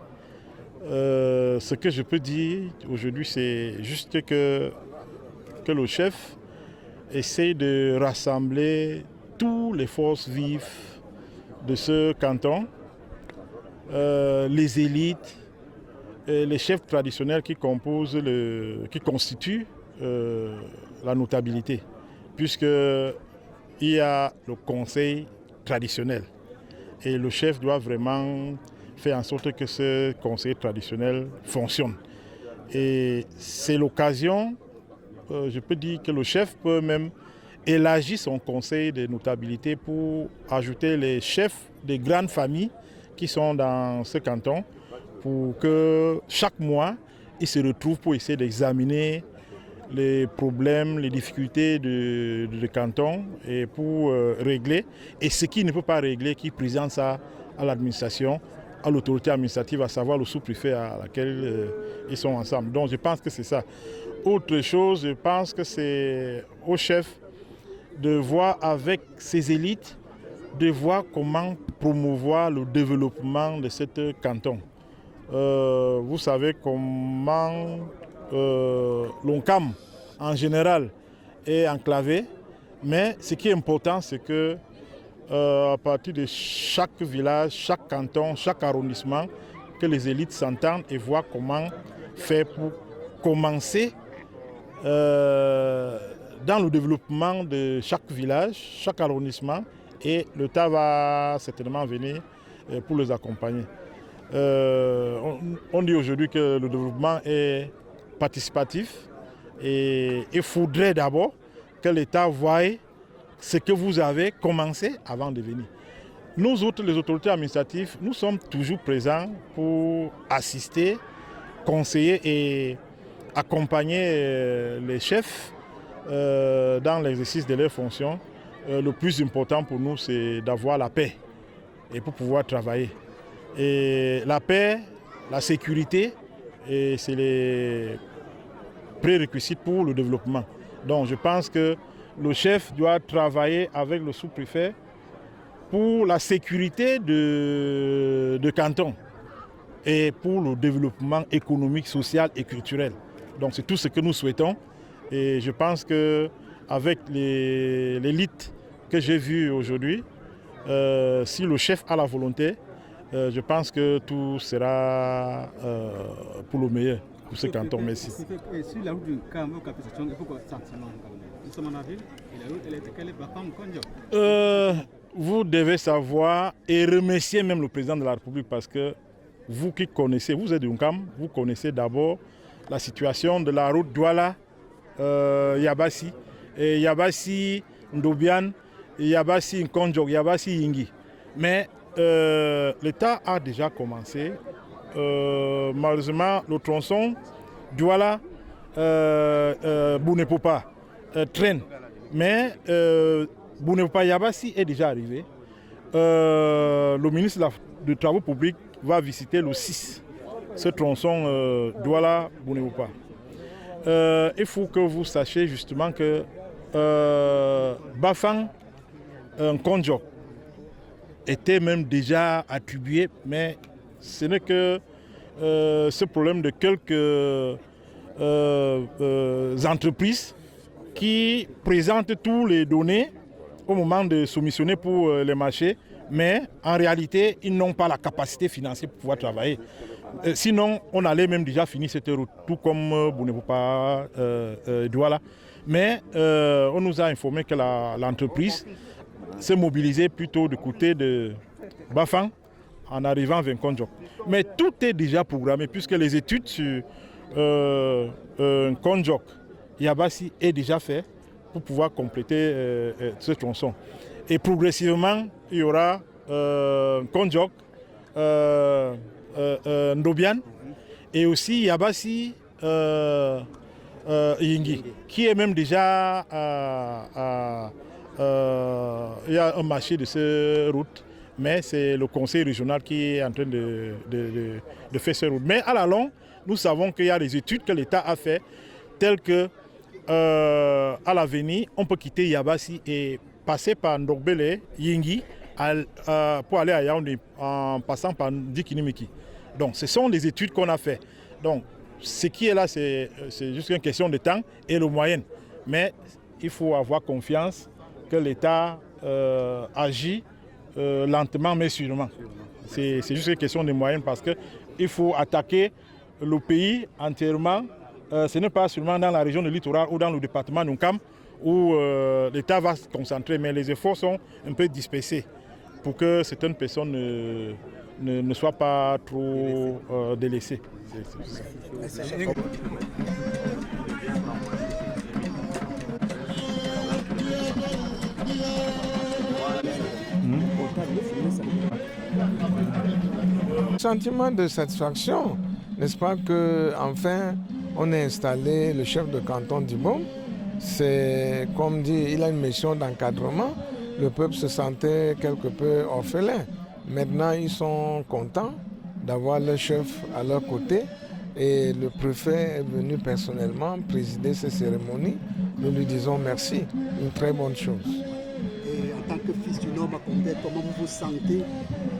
Ce que je peux dire aujourd'hui, c'est juste que le chef essaie de rassembler toutes les forces vives de ce canton, les élites, les chefs traditionnels qui constituent la notabilité, puisqu'il y a le conseil traditionnel. Et le chef doit vraiment faire en sorte que ce conseil traditionnel fonctionne. Et c'est l'occasion, je peux dire que le chef peut même élargir son conseil de notabilité pour ajouter les chefs des grandes familles qui sont dans ce canton, pour que chaque mois, ils se retrouvent pour essayer d'examiner les problèmes, les difficultés du canton et pour régler. Et ce qui ne peut pas régler, qui présente ça à l'administration, à l'autorité administrative, à savoir le sous-préfet à laquelle ils sont ensemble. Donc je pense que c'est ça. Autre chose, je pense que c'est au chef de voir avec ses élites, de voir comment promouvoir le développement de ce canton. Vous savez comment l'ONCAM en général est enclavé, mais ce qui est important, c'est que à partir de chaque village, chaque canton, chaque arrondissement, que les élites s'entendent et voient comment faire pour commencer dans le développement de chaque village, chaque arrondissement, et l'État va certainement venir pour les accompagner. On dit aujourd'hui que le développement est participatif et il faudrait d'abord que l'État voie ce que vous avez commencé avant de venir. Nous autres, les autorités administratives, nous sommes toujours présents pour assister, conseiller et accompagner les chefs dans l'exercice de leurs fonctions. Le plus important pour nous, c'est d'avoir la paix et pour pouvoir travailler. Et la paix, la sécurité, c'est les prérequis pour le développement. Donc je pense que le chef doit travailler avec le sous-préfet pour la sécurité de canton et pour le développement économique, social et culturel. Donc c'est tout ce que nous souhaitons. Et je pense qu'avec l'élite que j'ai vue aujourd'hui, si le chef a la volonté, je pense que tout sera pour le meilleur. pour ce canton. Merci. Sur la route du Cambo, il faut que ça nous sommes en ville et la route, elle est vacante, vous devez savoir et remercier même le président de la République parce que vous qui connaissez, vous êtes du Nkam, vous connaissez d'abord la situation de la route Douala-Yabassi, et Yabassi-Ndobian, Yabassi-Nkonjok, Yabassi-Yingi. Mais l'État a déjà commencé. Malheureusement, le tronçon Douala-Bounepopa traîne. Mais Bounepopa-Yabassi est déjà arrivé. Le ministre des Travaux publics va visiter le 6, ce tronçon Douala-Bounepopa. Il faut que vous sachiez justement que Bafang Nkonjok était même déjà attribué, mais ce n'est que ce problème de quelques entreprises qui présentent tous les données au moment de soumissionner pour les marchés, mais en réalité, ils n'ont pas la capacité financière pour pouvoir travailler. Sinon, on allait même déjà finir cette route, tout comme Bounepopa Douala. Mais on nous a informé que l'entreprise s'est mobilisée plutôt du côté de Bafang en arrivant vers Nkonjok. Mais tout est déjà programmé puisque les études sur Nkonjok, Yabassi est déjà fait pour pouvoir compléter ce tronçon. Et progressivement, il y aura Nkonjok, Ndobian et aussi Yabassi Yingi, qui est même déjà il y a un marché de cette route, mais c'est le conseil régional qui est en train de faire cette route. Mais à la longue, nous savons qu'il y a des études que l'État a fait, telles que à l'avenir, on peut quitter Yabassi et passer par Ndogbele, Yingi, pour aller à Yaoundé en passant par Dikinimiki. Donc ce sont les études qu'on a fait. Donc ce qui est là, c'est juste une question de temps et le moyen. Mais il faut avoir confiance que l'État agit lentement mais sûrement. C'est juste une question de moyens parce qu'il faut attaquer le pays entièrement. Ce n'est pas seulement dans la région de littoral ou dans le département Nkam où l'État va se concentrer, mais les efforts sont un peu dispersés pour que certaines personnes ne soient pas trop délaissées. Sentiment de satisfaction, n'est-ce pas, qu'enfin on a installé le chef de canton d'Ibom. C'est comme dit, il a une mission d'encadrement. Le peuple se sentait quelque peu orphelin. Maintenant, ils sont contents d'avoir le chef à leur côté. Et le préfet est venu personnellement présider ces cérémonies. Nous lui disons merci, une très bonne chose. Et en tant que fils du Nord Makondé, comment vous vous sentez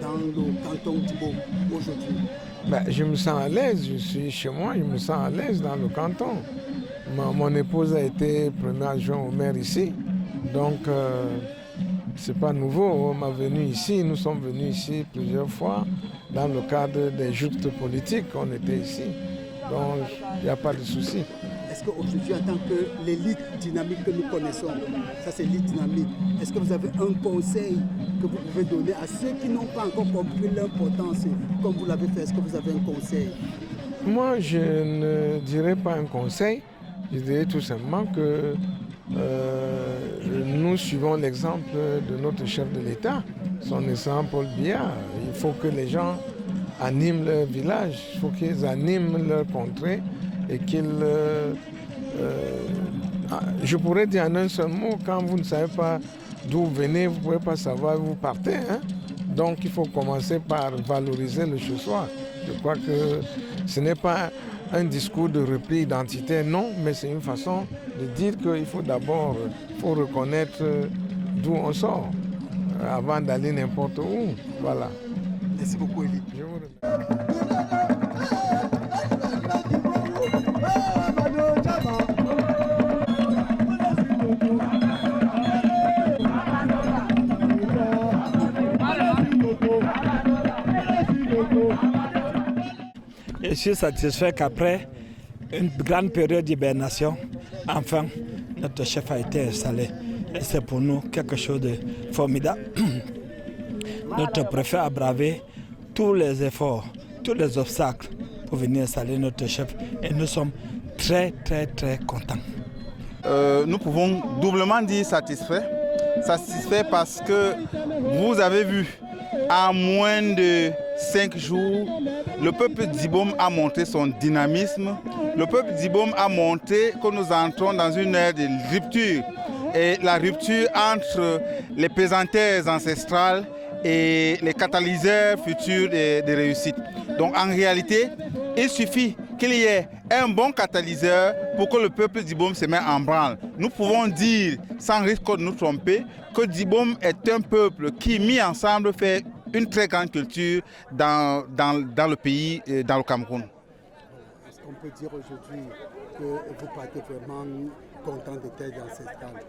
dans le canton d'Ibom aujourd'hui? Je me sens à l'aise, je suis chez moi, je me sens à l'aise dans le canton. Mon épouse a été première adjointe au maire ici, donc c'est pas nouveau. On est venu ici, nous sommes venus ici plusieurs fois dans le cadre des joutes politiques, on était ici, donc il n'y a pas de souci. Est-ce qu'aujourd'hui, en tant que l'élite dynamique que nous connaissons, ça c'est l'élite dynamique, est-ce que vous avez un conseil que vous pouvez donner à ceux qui n'ont pas encore compris l'importance, comme vous l'avez fait? Est-ce que vous avez un conseil? Moi, je ne dirais pas un conseil, je dirais tout simplement que nous suivons l'exemple de notre chef de l'État, son excellent Paul Biya. Il faut que les gens animent leur village, il faut qu'ils animent leur contrée et qu'ils... je pourrais dire en un seul mot, quand vous ne savez pas d'où vous venez, vous ne pouvez pas savoir où vous partez. Hein? Donc il faut commencer par valoriser le chez-soi. Je crois que ce n'est pas un discours de repli identitaire, non, mais c'est une façon de dire qu'il faut d'abord reconnaître d'où on sort avant d'aller n'importe où. Voilà. Merci beaucoup, Élie. Je suis satisfait qu'après une grande période d'hibernation, enfin, notre chef a été installé. Et c'est pour nous quelque chose de formidable. Notre préfet a bravé tous les efforts, tous les obstacles pour venir installer notre chef. Et nous sommes très, très, très contents. Nous pouvons doublement dire satisfaits. Satisfaits parce que vous avez vu, en moins de 5 jours, le peuple d'Ibom a montré son dynamisme. Le peuple d'Ibom a montré que nous entrons dans une ère de rupture. Et la rupture entre les pesanteurs ancestrales et les catalyseurs futurs de réussite. Donc en réalité, il suffit qu'il y ait un bon catalyseur pour que le peuple d'Ibom se mette en branle. Nous pouvons dire, sans risque de nous tromper, que d'Ibom est un peuple qui, mis ensemble, fait une très grande culture dans le pays, dans le Cameroun. Est-ce qu'on peut dire aujourd'hui que vous partez vraiment content des terres ancestrales?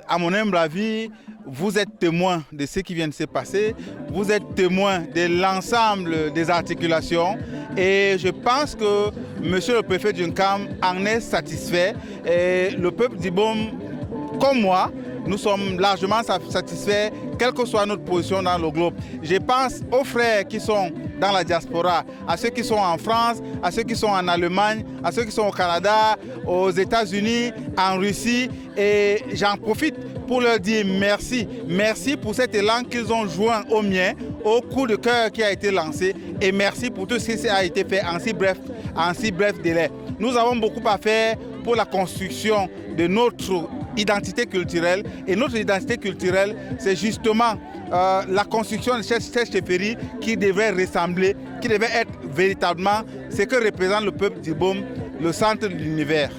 À mon humble avis, vous êtes témoin de ce qui vient de se passer, vous êtes témoin de l'ensemble des articulations et je pense que monsieur le préfet d'Uncam en est satisfait et le peuple d'Ibom, comme moi, nous sommes largement satisfaits, quelle que soit notre position dans le globe. Je pense aux frères qui sont dans la diaspora, à ceux qui sont en France, à ceux qui sont en Allemagne, à ceux qui sont au Canada, aux États-Unis, en Russie. Et j'en profite pour leur dire merci. Merci pour cet élan qu'ils ont joint au mien, au coup de cœur qui a été lancé. Et merci pour tout ce qui a été fait en si bref délai. Nous avons beaucoup à faire pour la construction de notre identité culturelle. Et notre identité culturelle, c'est justement la construction de cette chefferie qui devrait ressembler, qui devait être véritablement ce que représente le peuple d'Ibom, le centre de l'univers.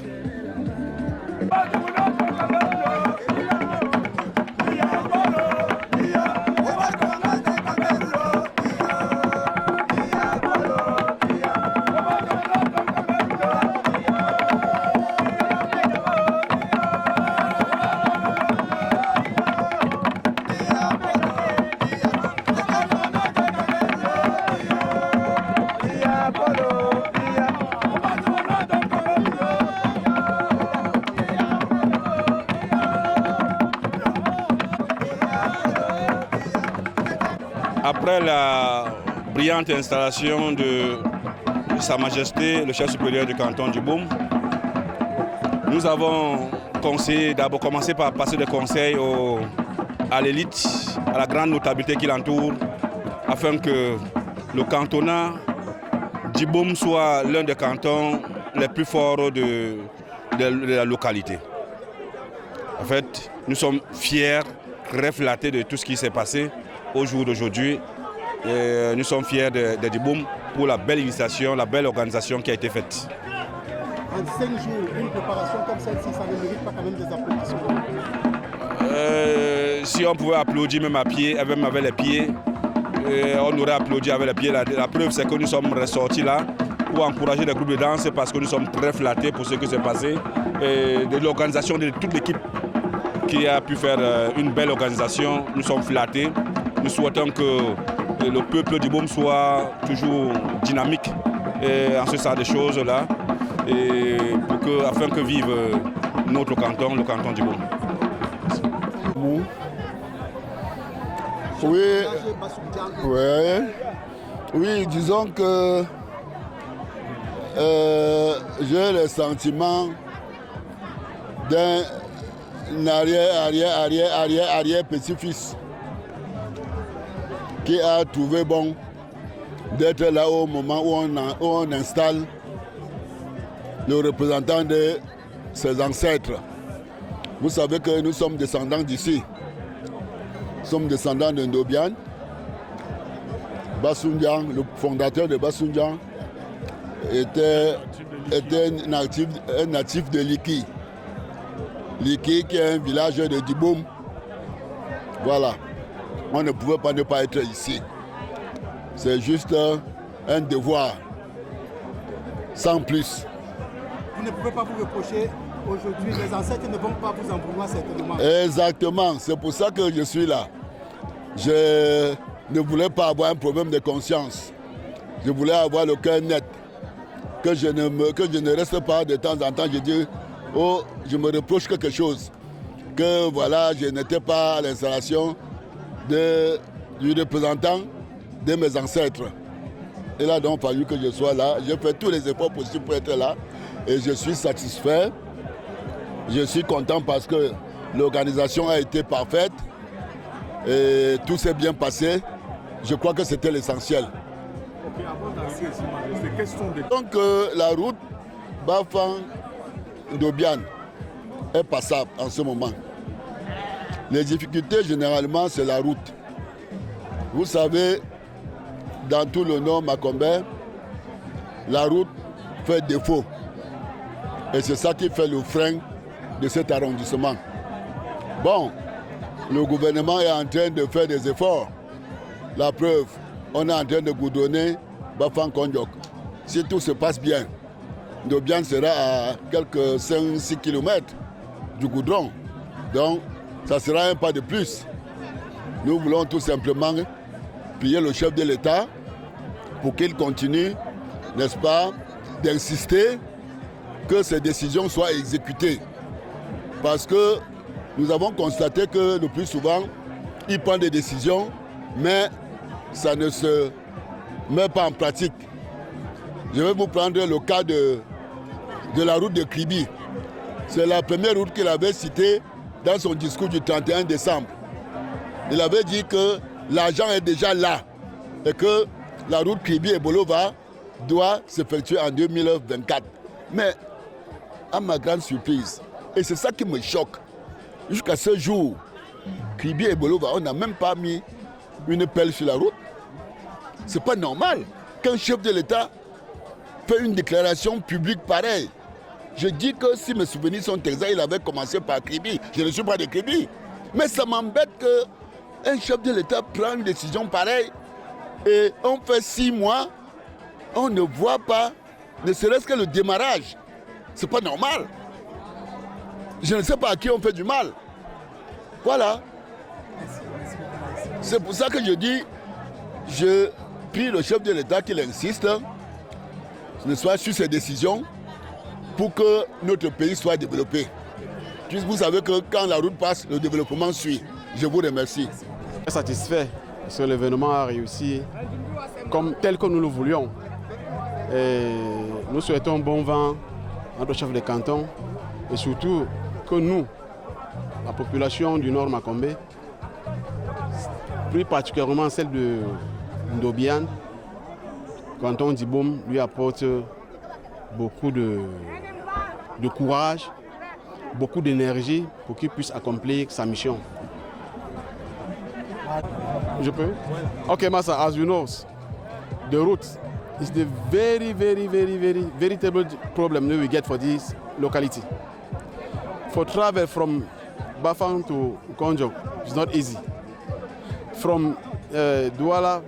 Après la brillante installation de Sa Majesté, le chef supérieur du canton d'Ibom, nous avons d'abord commencé par passer des conseils à l'élite, à la grande notabilité qui l'entoure, afin que le cantonat d'Ibom soit l'un des cantons les plus forts de la localité. En fait, nous sommes fiers, très flattés de tout ce qui s'est passé au jour d'aujourd'hui. Nous sommes fiers de Dibom pour la belle initiation, la belle organisation qui a été faite. En 5 jours, une préparation comme celle-ci, ça ne mérite pas quand même des applaudissements? Si on pouvait applaudir même à pied, même avec les pieds, on aurait applaudi avec les pieds. La preuve, c'est que nous sommes ressortis là pour encourager les groupes de danse parce que nous sommes très flattés pour ce qui s'est passé. Et de l'organisation de toute l'équipe qui a pu faire une belle organisation, nous sommes flattés. Nous souhaitons que le peuple d'Ibom soit toujours dynamique en ce sens de choses-là, afin que vive notre canton, le canton d'Ibom. Oui, disons que j'ai le sentiment d'un arrière petit-fils qui a trouvé bon d'être là au moment où on installe le représentant de ses ancêtres. Vous savez que nous sommes descendants d'ici. Nous sommes descendants de Ndobian. Basundian, le fondateur de Basundian, était un natif de Liki. Liki qui est un village de Dibom. Voilà. On ne pouvait pas ne pas être ici. C'est juste un devoir, sans plus. Vous ne pouvez pas vous reprocher aujourd'hui, les ancêtres ne vont pas vous en vouloir certainement. Exactement, c'est pour ça que je suis là. Je ne voulais pas avoir un problème de conscience. Je voulais avoir le cœur net. que je ne reste pas de temps en temps, je dis, oh, je me reproche quelque chose. Que voilà, je n'étais pas à l'installation du représentant de mes ancêtres. Et là, donc, il a fallu que je sois là. J'ai fait tous les efforts possibles pour être là. Et je suis satisfait. Je suis content parce que l'organisation a été parfaite. Et tout s'est bien passé. Je crois que c'était l'essentiel. Donc, la route Bafang-Dobian est passable en ce moment. Les difficultés, généralement, c'est la route. Vous savez, dans tout le nord Macombé, la route fait défaut. Et c'est ça qui fait le frein de cet arrondissement. Bon, le gouvernement est en train de faire des efforts. La preuve, on est en train de goudronner Bafang-Kondiok. Si tout se passe bien, Dobian sera à quelques 5-6 km du goudron. Donc, ça sera un pas de plus. Nous voulons tout simplement prier le chef de l'État pour qu'il continue, n'est-ce pas, d'insister que ces décisions soient exécutées. Parce que nous avons constaté que le plus souvent, il prend des décisions, mais ça ne se met pas en pratique. Je vais vous prendre le cas de la route de Kribi. C'est la première route qu'il avait citée dans son discours du 31 décembre. Il avait dit que l'argent est déjà là et que la route Kribi-Ebolova doit s'effectuer en 2024. Mais, à ma grande surprise, et c'est ça qui me choque, jusqu'à ce jour, Kribi-Ebolova, on n'a même pas mis une pelle sur la route. C'est pas normal qu'un chef de l'État fait une déclaration publique pareille. Je dis que si mes souvenirs sont exacts, il avait commencé par Kribi. Je ne suis pas de Kribi. Mais ça m'embête qu'un chef de l'État prend une décision pareille et on fait 6 mois, on ne voit pas, ne serait-ce que le démarrage. C'est pas normal. Je ne sais pas à qui on fait du mal. Voilà. C'est pour ça que je dis, je prie le chef de l'État qu'il insiste, ne soit sur ses décisions, pour que notre pays soit développé. Puisque vous savez que quand la route passe, le développement suit. Je vous remercie. Je suis satisfait parce que l'événement a réussi tel que nous le voulions. Et nous souhaitons bon vent à notre chef de canton et surtout que nous, la population du Nord Macombé, plus particulièrement celle de Ndobian, canton d'Ibom, lui apporte beaucoup de courage, beaucoup d'énergie pour qu'il puisse accomplir sa mission. Je peux? Okay, Master, as you know, the route is the very terrible problem that we get for this locality. For travel from Bafang to Kondiok, it's not easy. From Douala,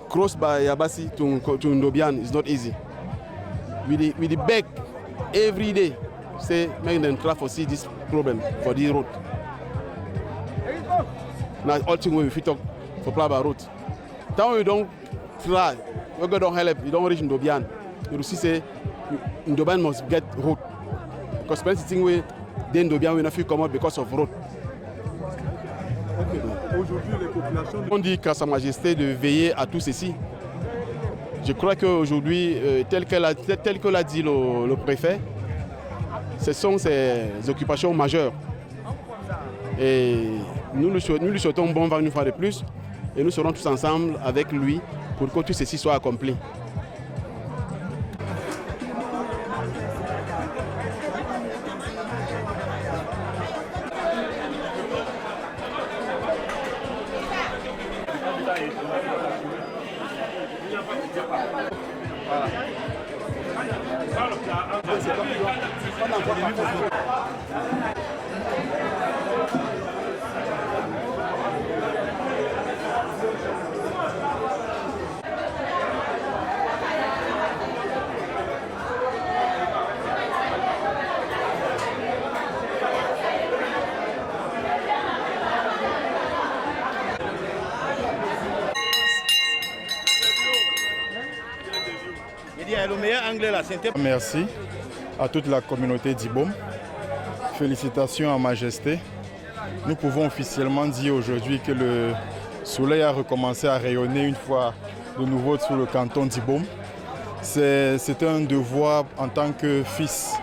cross by Yabasi to Ndobian, it's not easy. We beg every day, say, make them try to see this problem for this road. Now, all things we fit talk for Plaba road. Then we don't try, we don't help, you don't reach Ndobian. You see, say, Ndobian must get road. Because plenty thing we then Ndobian will not feel come out because of road. Aujourd'hui, les populations... On dit qu'à Sa Majesté de veiller à tout ceci. Je crois qu'aujourd'hui, tel que l'a dit le préfet, ce sont ses occupations majeures. Et nous lui souhaitons bon vent une fois de plus. Et nous serons tous ensemble avec lui pour que tout ceci soit accompli. anglais là, c'était... Merci à toute la communauté d'Ibom. Félicitations à Majesté. Nous pouvons officiellement dire aujourd'hui que le soleil a recommencé à rayonner une fois de nouveau sur le canton d'Ibom. C'est un devoir en tant que fils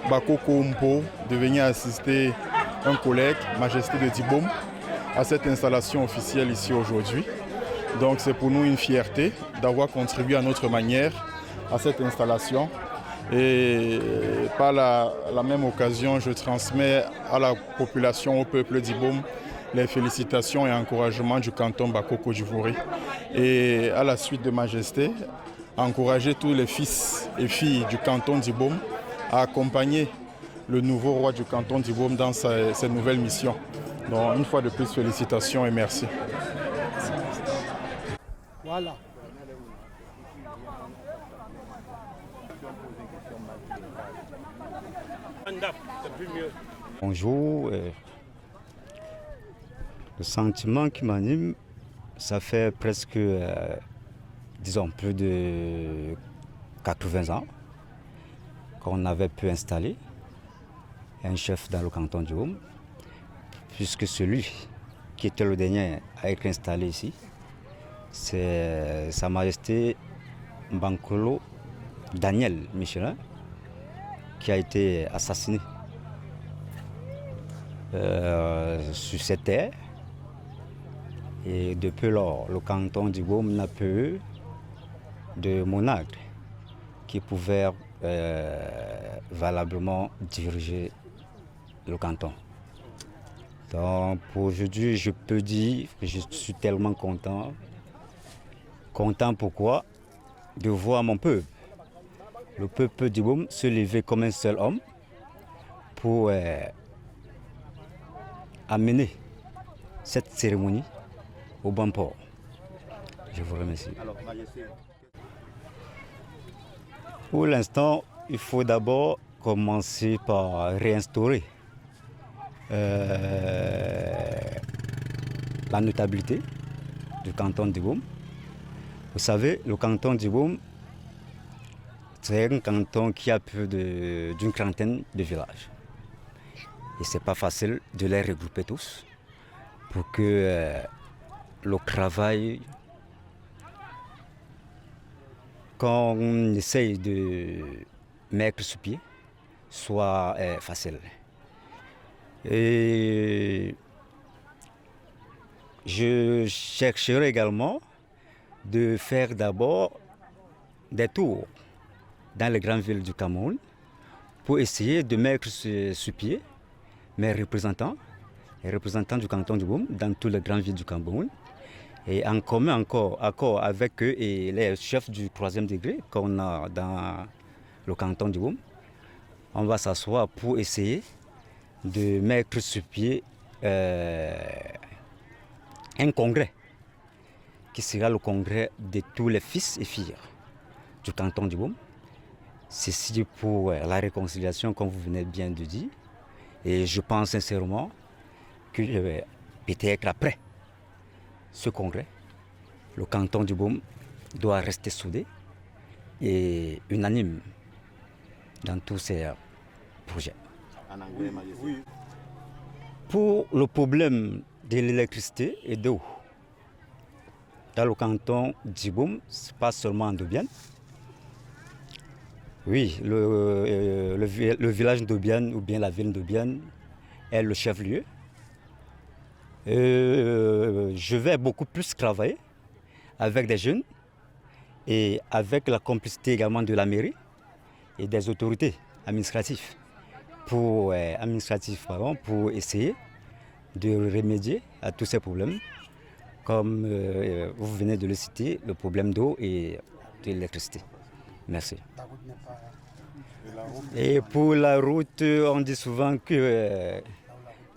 Bakoko Mpo de venir assister un collègue, Majesté de Dibom, à cette installation officielle ici aujourd'hui. Donc c'est pour nous une fierté d'avoir contribué à notre manière à cette installation. Et par la même occasion, je transmets à la population, au peuple d'Ibom, les félicitations et encouragements du canton Bakoko Djivori. Et à la suite de Majesté, encourager tous les fils et filles du canton d'Ibom à accompagner le nouveau roi du canton d'Ibom dans ses nouvelles missions. Donc une fois de plus, félicitations et merci. Voilà. Bonjour. Le sentiment qui m'anime, ça fait presque, disons, plus de 80 ans qu'on avait pu installer un chef dans le canton du Home, puisque celui qui était le dernier à être installé ici, c'est Sa Majesté Mbankolo Daniel Michelin, qui a été assassiné sur cette terre. Et depuis lors, le canton du Gaume n'a plus eu de monarque qui pouvait valablement diriger le canton. Donc pour aujourd'hui, je peux dire que je suis tellement content. Content pourquoi? De voir mon peuple, le peuple du Gaume, se lever comme un seul homme pour amener cette cérémonie au bon port. Je vous remercie. Pour l'instant, il faut d'abord commencer par réinstaurer la notabilité du canton d'Ibom. Vous savez, le canton d'Ibom, c'est un canton qui a plus d'une trentaine de villages. Et ce n'est pas facile de les regrouper tous pour que le travail qu'on essaye de mettre sur pied soit facile. Et je chercherai également de faire d'abord des tours dans les grandes villes du Cameroun pour essayer de mettre sur pied mes représentants, les représentants du canton du Gaume dans toutes les grandes villes du Cameroun. Et en commun accord avec eux et les chefs du 3e degré qu'on a dans le canton du Gaume, on va s'asseoir pour essayer de mettre sur pied un congrès qui sera le congrès de tous les fils et filles du canton du Gaume. Ceci pour la réconciliation, comme vous venez bien de dire. Et je pense sincèrement que peut-être après ce congrès, le canton du Gaume doit rester soudé et unanime dans tous ses projets. En anglais, oui. Pour le problème de l'électricité et d'eau, dans le canton du Gaume, ce n'est pas seulement en Dobiane. Oui, le village d'Obiane ou bien la ville d'Obiane est le chef-lieu. Je vais beaucoup plus travailler avec des jeunes et avec la complicité également de la mairie et des autorités administratives pour essayer de remédier à tous ces problèmes, comme vous venez de le citer, le problème d'eau et de l'électricité. Merci. Et pour la route, on dit souvent que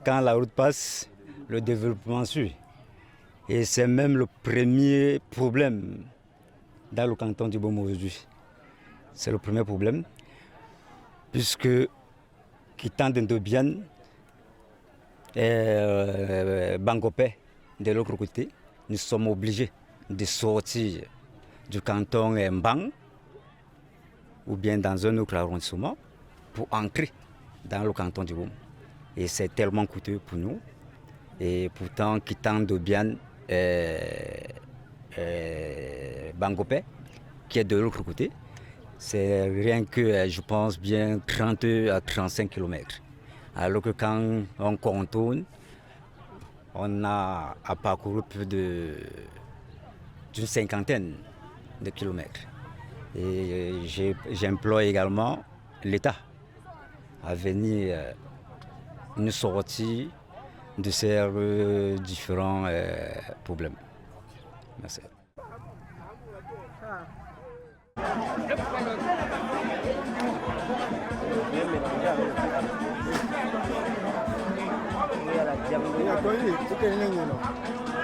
quand la route passe, le développement suit. Et c'est même le premier problème dans le canton du Gaume aujourd'hui. C'est le premier problème, puisque quittant de Dobiane et Bangopé de l'autre côté, nous sommes obligés de sortir du canton Mbang ou bien dans un autre arrondissement pour entrer dans le canton du Boum. Et c'est tellement coûteux pour nous. Et pourtant, quittant Dobian, Bangopé, qui est de l'autre côté, c'est rien que, je pense, bien 30 à 35 km. Alors que quand on contourne, on a à parcourir plus d'une cinquantaine de kilomètres. Et j'emploie également l'État à venir une sortie de ces différents problèmes. Merci. Bien